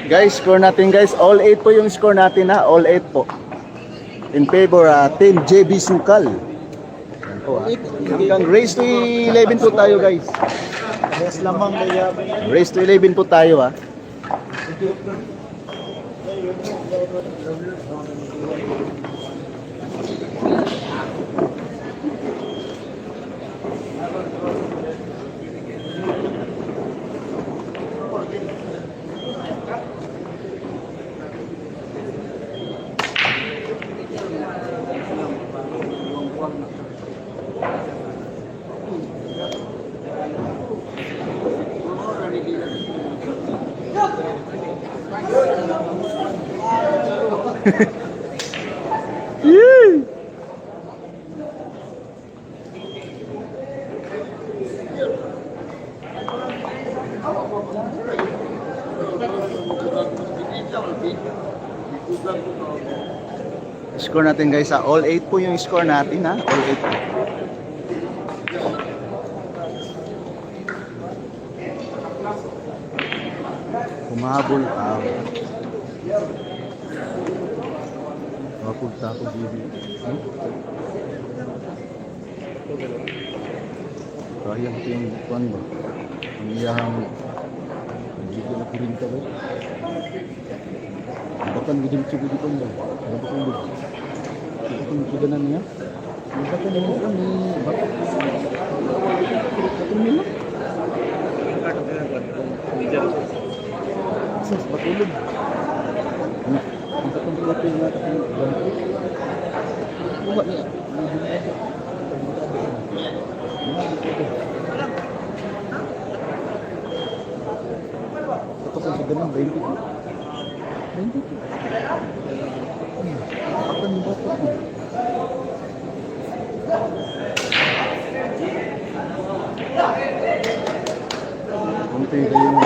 Guys, score natin guys. All 8 po yung score natin ha. All 8 po. In favor Team JB Sukal. Yan po, ha. Hanggang race to 11 po tayo guys. Yes, lamang kaya. Race to 11 po tayo ha. Score natin guys ha. All 8 po yung score natin ha. All 8 po. Humahabol pa. Mapunta ako dito. Kaya ito yung kuwan ba? Ang iyahang Bigla na kurinta ba? Bakan gidin cubo dito ba? Bakang gid. Bakang sudanan niya. Bakang mo kami bakang. Bakang nila. Sus batulog. Ano? Ang katong lapin nga katong ganito. Buka niya. Ito sa ganun, 20 po. 20 po. Akan yung bata po. Kunti kayo.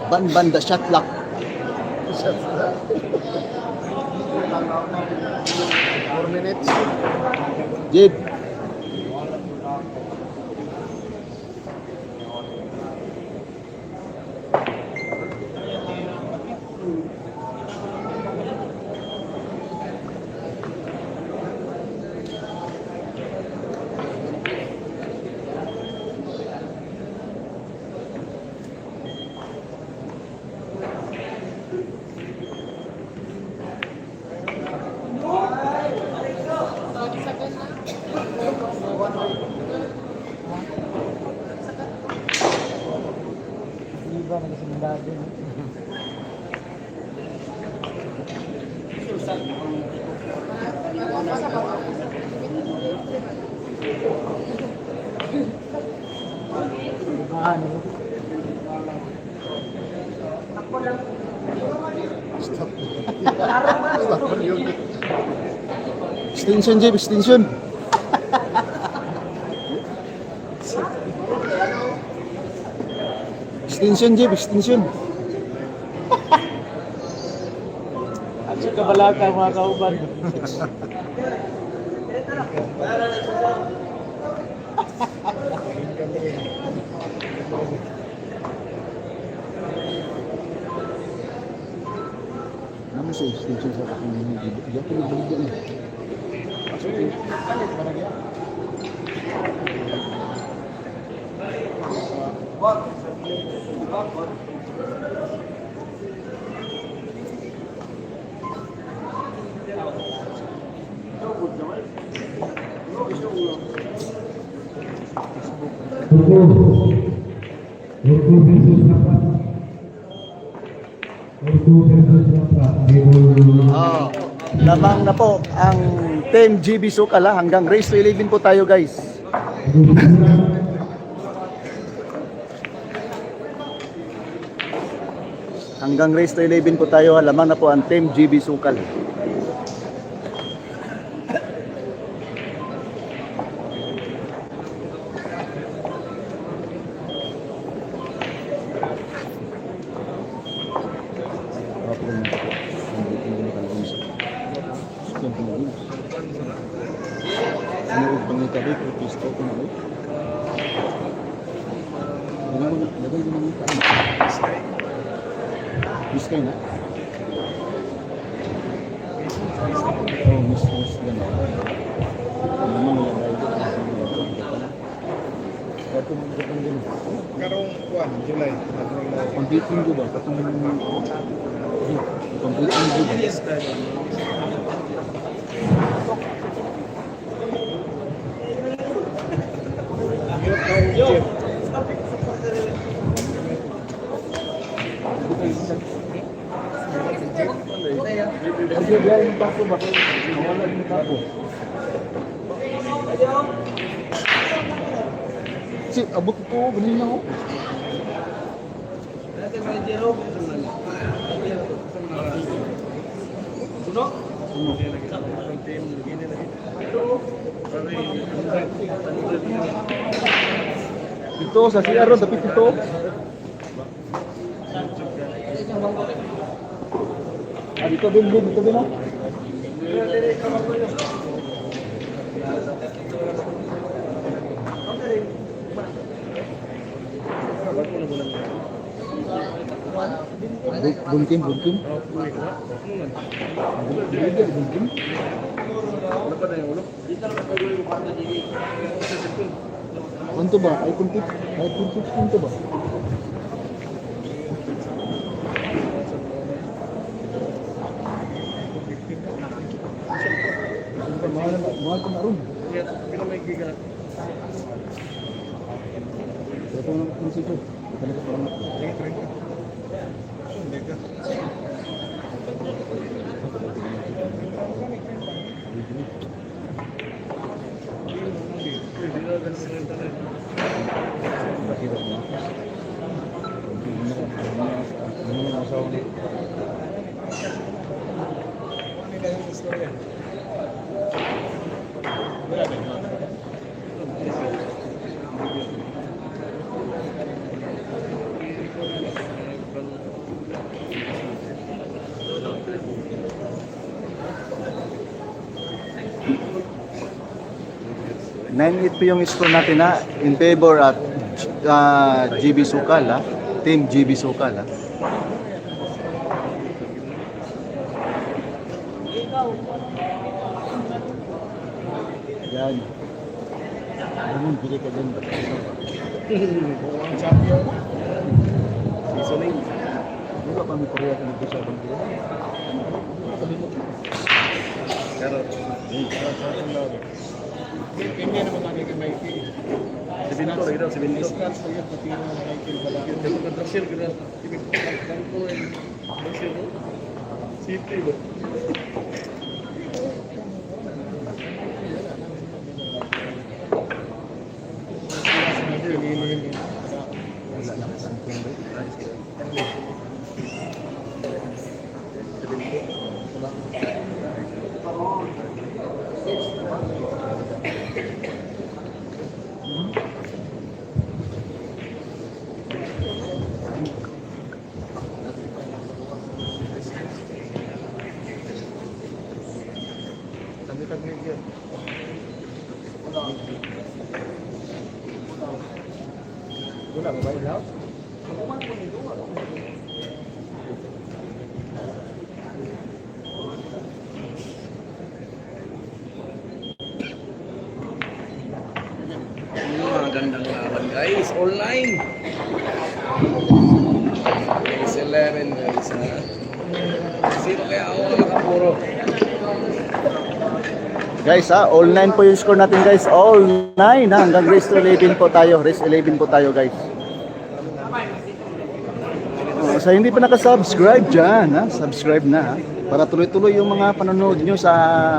Ban the shot lock. Shot lock. 4 minutes. Jib. Di ba nagsimendado? Ano? Stop. Stop yun. Extension, Jib, extension. Extension, Jib, extension. At sa kabalaga mga kauban. Namun sa extension sa aking hindi. Diyan ko nabigyan eh. Turbo. Turbo versus Rafa. Turbo versus Rafa. Ah, lamang na po ang Team GB Sukal ha. Hanggang race to 11 po tayo guys. Hanggang race to 11 po tayo ha. Lamang na po ang Team GB Sukal. Ano yung pangitabi ko, pisto ko na ito. Lagay mo na ito. Biskay na? Oh, miss gano'n. Ano naman lagay ko? Kato mo ito pang gano'n. Karong kuan, July. Pang-dating ko ba? Katong... Pang-dating ko ba? Kasi biyahe yung tako ba? Nawala yung tako. Si, abot ko, ganun ako. Ito, sa CR, dapat ito. Ah, dito din, dito din, oh. Wala ko na Buntim. Uy, wala. Ano man? Buntim. Wala pa na yung ulo? Kunto ba? Ay kuntit. Kunto ba? Mahal ko na ron. Kaya, pinamay giga. Ito na kung sito. Talaga parang Hindi ka. Hindi na ganun sa renta na. mahirap na. Hindi na asawa na. Ano kayong istorya? Nine 8 po yung score natin ha, in favor at GB Sukal ha, Team GB Sukal ha. Yan. Anong bili ka dyan ba? Ang champion. Seasoning. Di ba kami Korea ka nag-isa bang bili? Carrot. Hindi naman kami kay Mikey. Si Binto lagi daw, si Binto. Scratch ko yun, pati yung Mikey pala. Yung pagka-drassil, gano'n. Ibig-pagka yung drassil, no? City, ba? Wala ba ba ilaw? Magandang laban guys, online. It's 11 guys ha. Sino kaya ako na nakapuro? Guys ha, all 9 po yung score natin guys, all 9 ha, hanggang race to 11 po tayo, race 11 po tayo guys. Sa hindi pa nakasubscribe dyan ha, subscribe na ha, para tuloy-tuloy yung mga panonood nyo sa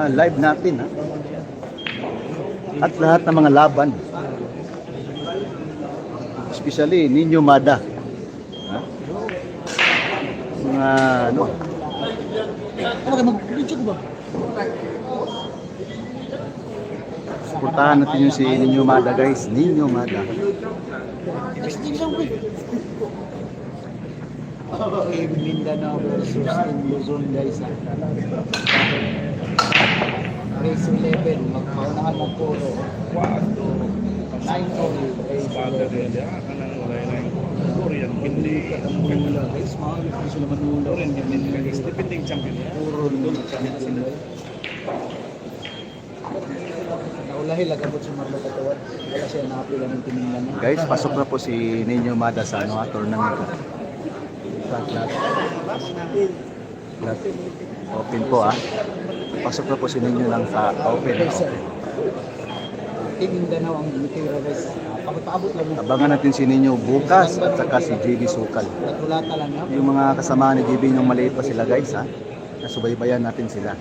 live natin ha. At lahat ng mga laban. Especially Ninyo Mada. Ha? Mga ano, Ano ka mag-video ko ba? suportahan natin yung si Ninyo Mada guys, Ninyo Mada. Mindanao versus Team Luzon guys ha. Race 11, magpaunahan mo puro. 9 all race Bata 11. din ya, kanang wala na yung Korean, hindi Manula guys, mahal ko sila Manula. Korean, hindi guys, depending champion ya. Puro doon champion guys. Naulahi lagabot si Marlo Katawad. Wala siya nakapila ng Mindanao. Guys, pasok na po si Ninyo Mada sa ano, tournament ko. Lahat. Open po ah. Pasok na po si Ninyo lang sa open. Team Mindanao ang mitira guys. Paabot lang mo. Abangan natin si Ninyo bukas at saka si JB Sukal. Natulata lang ha. Yung mga kasama ni JB yung maliit pa sila guys ha. Nasubaybayan natin sila.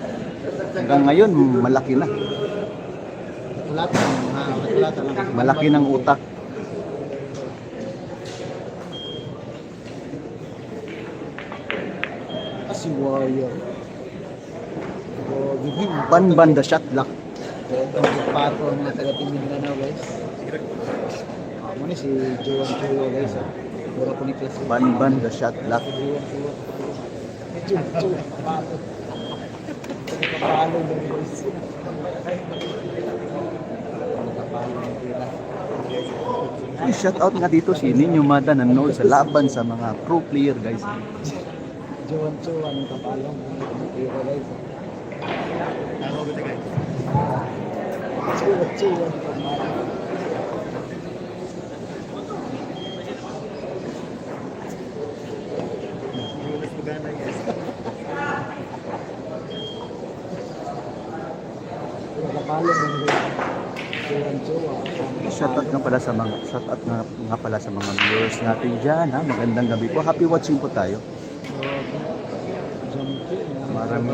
Hanggang ngayon malaki na. Natulata lang ha. Natulata lang. Malaki ng utak. Si Warrior. Ban the shot lock. Ang pato ang mga taga-Team Mindanao guys. Muna si Joan Chuyo guys ha. Pura ko ni Chris. Ban the shot lock. Joan Chuyo. Joan pato. Kapalo guys. Uy, shout out nga dito si Ninyo Mada nanonood sa laban sa mga pro player guys. Juwan-juwan ang kapalong. Pero guys. Juwan-juwan ang kapalong. Kapalong ang juwan-juwan. Shoutout nga pala sa mga viewers natin diyan, ha. Magandang gabi po. Happy watching po tayo.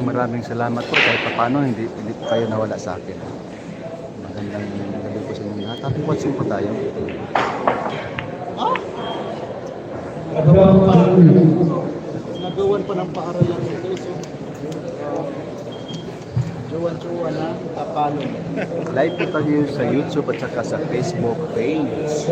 Maraming salamat po kahit paano hindi po kayo nawala sa akin. Magandang gabi po sa inyo lahat. Happy watching po tayo. Nagawan pa ng paaralan ito. So, juwan-juwan ang kapalong. Live po tayo sa YouTube at saka sa Facebook page.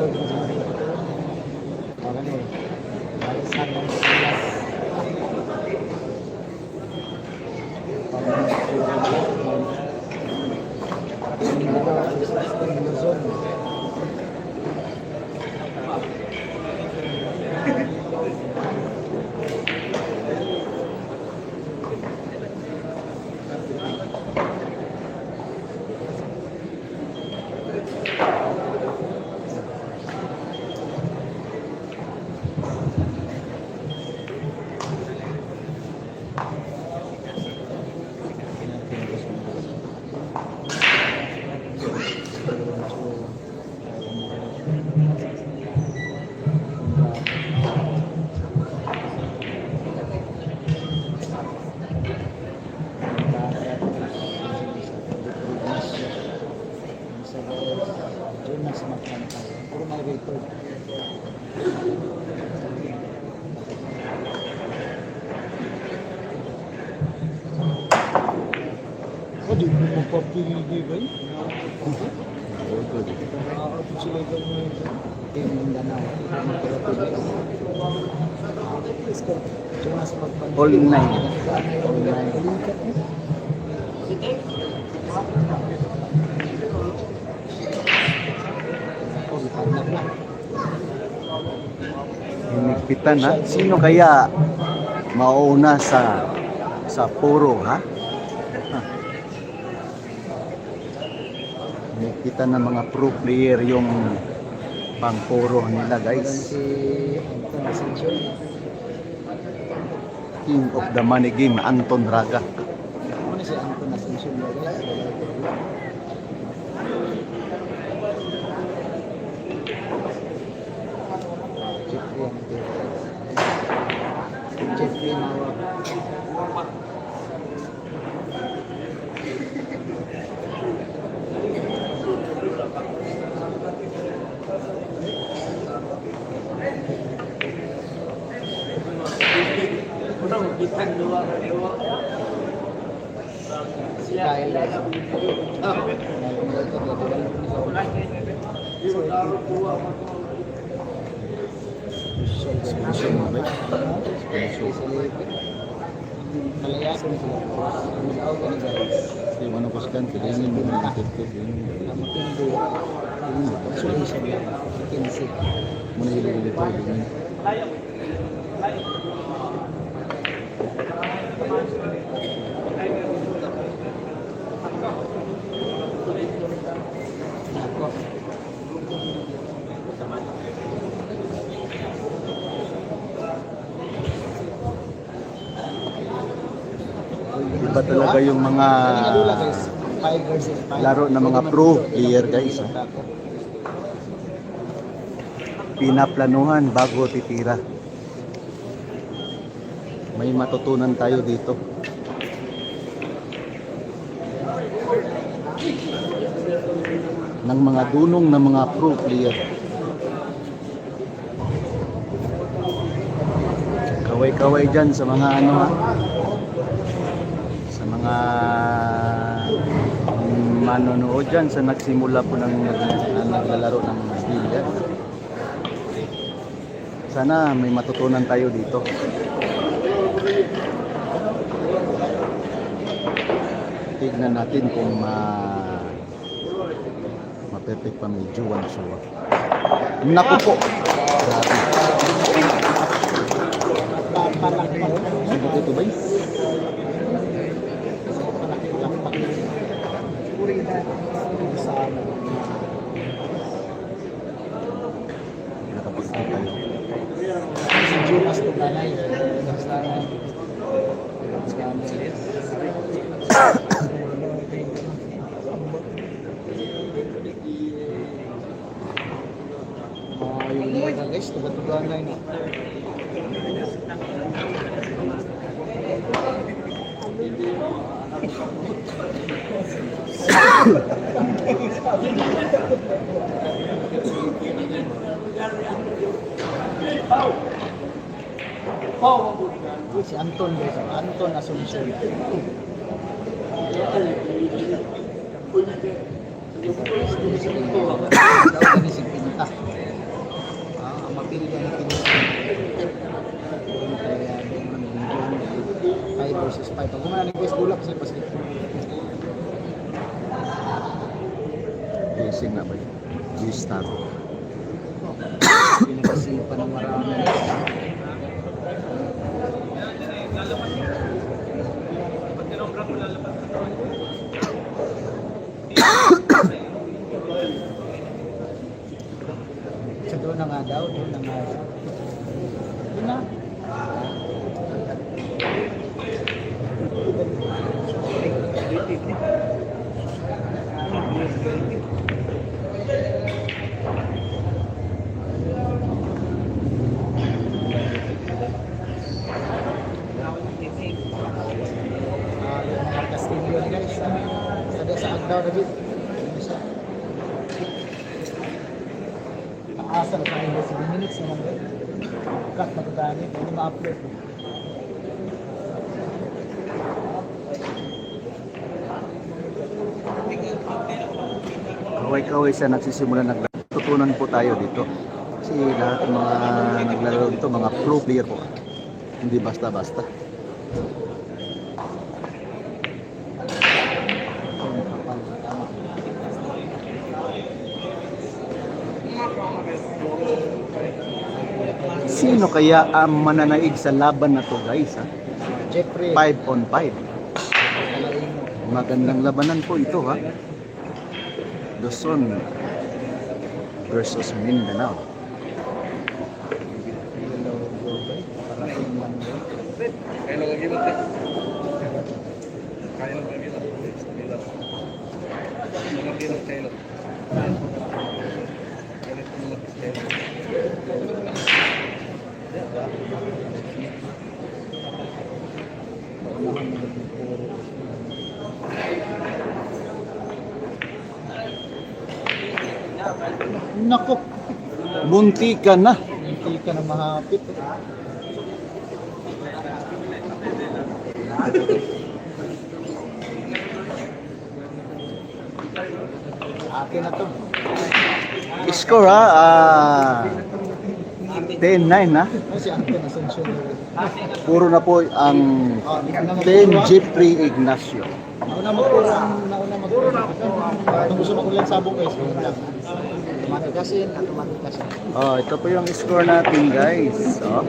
Puro mga record. Oh, di mo magpapili ba yun? Nakakapit sila ikaw mo yun. Team Mindanao. All nine. All nine. Hinigpitan, ha. Sino kaya mauna sa puro, ha? Hinigpitan ng mga pro player yung pang-puro nila, guys. Si Anton Asensio. King of the money game, Anton Raga. Ano si Anton Asensio mo, guys? Jeffrey Nawa. Malayasan sila. Mag-out ka na guys. Yung ano kuskan, pilihanin mo na yung Ang matindi. Consolation lang. Kinsik. muna hili-hili po. Nako. Iba talaga yung mga laro ng mga pro player, guys, ha? Pinaplanuhan bago titira. May matutunan tayo dito. Ng mga dunong ng mga pro player. Kaway-kaway dyan sa mga ano, ha? Sa mga manonood dyan sa nagsimula po ng naglalaro ng billiard. Sana may matutunan tayo dito. Tignan natin kung Perfect pa may Juan Shua. Naku po. Grabe. Sagot ito ba? Nakapagpit tayo. Si Jumas to Ganay. Yung mga guys, tuga-tuganay na. Si Anton guys, Anton Asuncion. Si Pinta. Ang mapili ang Pinta. 5 versus 5. Pag kumana ni guys, bulak kasi pasit. Racing na ba yun? G-Star. Pinagasipan ng marami. So doon na nga daw, doon na nga daw. Doon na. Yung mga Castillo guys, sada sa Agdaw na bit. Ang asa na tayo 7 minutes naman ba? Cut na ito dami, hindi ma-upload. Kaway-kaway sa nagsisimula naglaro. Tutunan po tayo dito. Kasi lahat ng mga naglalaro dito, mga pro player po. Hindi basta-basta. Sino kaya ang mananaig sa laban na to guys? Ha? Jeffrey, 5 on 5. Magandang labanan po ito ha. Luzon versus Mindanao. Kaya lang ang ilat eh. Kaya lang ang ilat. Mga ilat kayo. Nako, munti ka na. hindi ka na mahapit. Akin na to. Score ha, 10-9 ha. Ano si Anton Asuncion? Puro na po ang 10 Jeffrey Ignacio. Nauna magpurang, Kung gusto magulan sabong guys, yun lang. Automatic kasi. Oh, ito po yung score natin guys. Oh.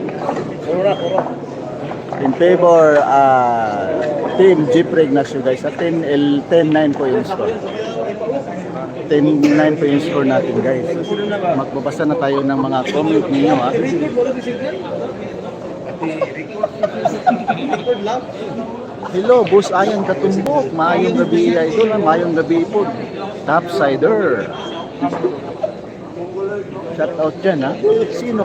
In favor Team Jeffrey Ignacio guys. 10-9 po yung score. 10-9 po yung score natin guys. Magbabasa na tayo ng mga comment ninyo ha. Hello, Boss Ayan Katumbok. Maayong gabi idol, maayong gabi po. Topsider. Shout out dyan ha. Sino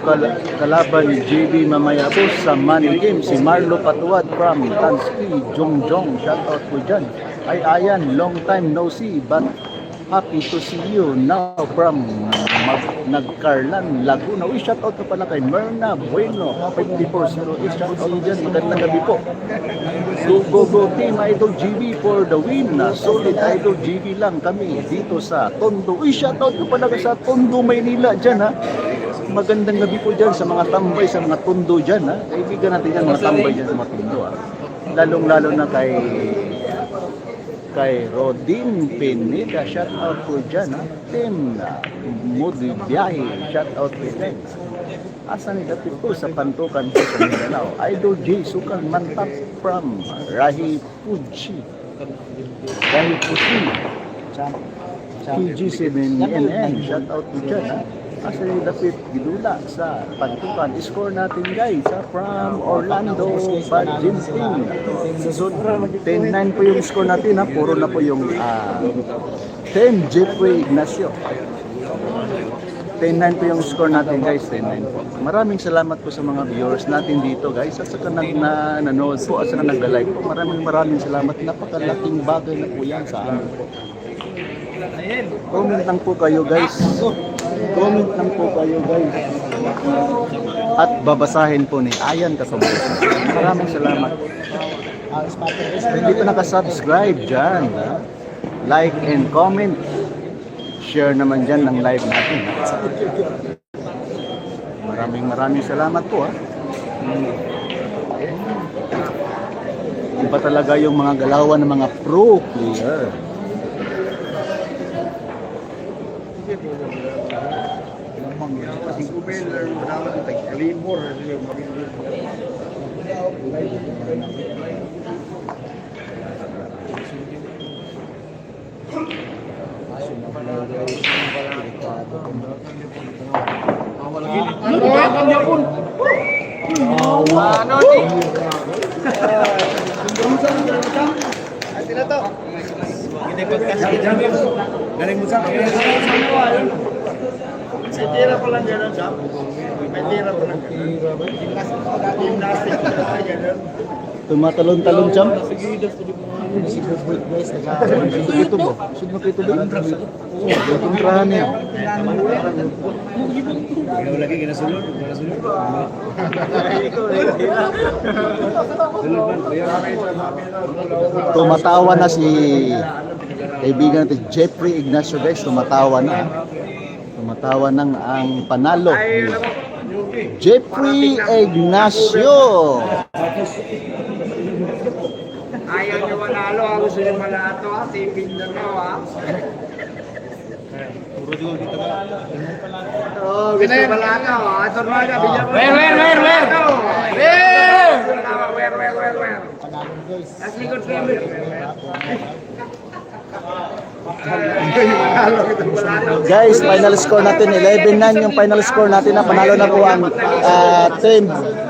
kalaban ni JB mamaya po sa Money Game? Si Marlo Patuad from Tansky, Jongjong. Shout out po dyan. Ay Ayan, long time no see but happy to see you now from Nagcarlan, Laguna. Uy, shout out ka pala kay Merna Bueno, 5408. Shout out dyan, magandang gabi po. Go Team Idol GB for the win. Solid Idol GB lang kami dito sa Tondo. Uy, shout out ka pala sa Tondo, Maynila dyan ha. Magandang gabi po dyan sa mga tambay, sa mga Tondo dyan ha. Kaibigan natin yan, mga tambay dyan sa mga Tondo ha. Lalong-lalo na kay kay Rodin Pineda, shout out po dyan. Team Moody Biyahe, shout out po dyan. Asan dati po sa Pantukan po sa Mindanao. Idol J. Sukan Mantap from Rahi Puji. Rahi Puji. PG7NN, shout out po dyan. Asan yung dapit gidula sa Pantukan. Score natin guys from Orlando Badginting. 10-9 po yung score natin. Puro na po yung 10 Jeffrey Ignacio. 10-9 po yung score natin guys. 10-9 po. Maraming salamat po sa mga viewers natin dito guys. At saka nanonood po at saka nag-like po. Maraming salamat. Napakalaking bagay na po yan sa amin po. Comment lang po kayo guys. Comment lang po kayo guys. At babasahin po ni Ayan Kasumay. Maraming salamat. Hindi pa nakasubscribe dyan. Like and comment. Share naman dyan ng live natin. Maraming salamat po. Iba talaga yung mga galawan ng mga pro player. Galing mo sa akin. May tira pa lang gano'n, Sam. May tira pa lang gano'n. Gymnastic pa lang gano'n. Tumatalon-talon jump. Si Good guys, Ito ba? Sino mo ito ba? Itong trahan niya. Ikaw lagi ginasulod. Tumatawa na si kaibigan natin Jeffrey Ignacio guys. Tumatawa na. Tumatawa ng ang panalo. Jeffrey Ignacio. Ayaw nyo manalo, gusto nyo malato ha, si Mindanao ha. Oh, gusto malato ha, ito naman ka, bigyan mo. Where? As likod kayo. Guys, final score natin 11-9 yung final score natin na panalo na po ang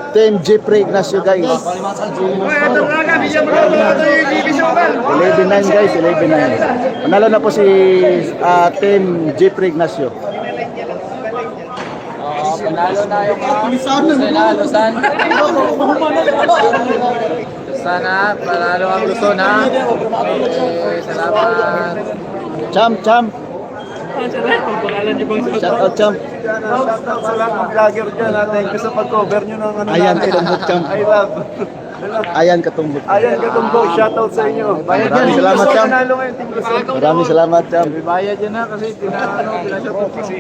Team Jeffrey Ignacio guys. 11-9 guys, 11-9. Panalo na po si Team Jeffrey Ignacio. Panalo na yung Luzon. Sana panalo ang Luzon ha. Salamat. Champ. Shout out champ. Shoutout sa lahat ng vlogger dyan. Thank you sa pag-cover nyo ng ano. Ayan katumbok champ. I love. Ayan katumbok. Ayan katumbok. Shoutout sa inyo. Maraming salamat, Champ. Panalo ngayon, Team Luzon. Maraming salamat champ. Bayad yan ha kasi pinashoutout kasi.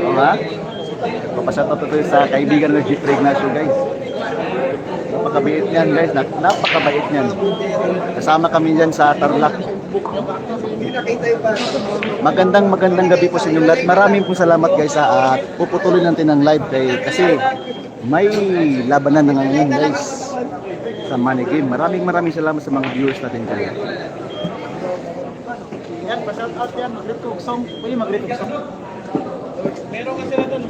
Oo nga. Papashoutout ito sa kaibigan ng Jeffrey Ignacio guys. Napakabait niyan guys. Napakabait niyan. Kasama kami dyan sa Tarlac. Magandang gabi po sa inyong lahat. Maraming po salamat guys at puputuloy natin ang live kasi may labanan na ngayon guys sa Money Game. Maraming salamat sa mga viewers natin guys. Yan, pa-shout out yan, mag-read ko song. Pwede mag-read ko song. Meron kasi na doon.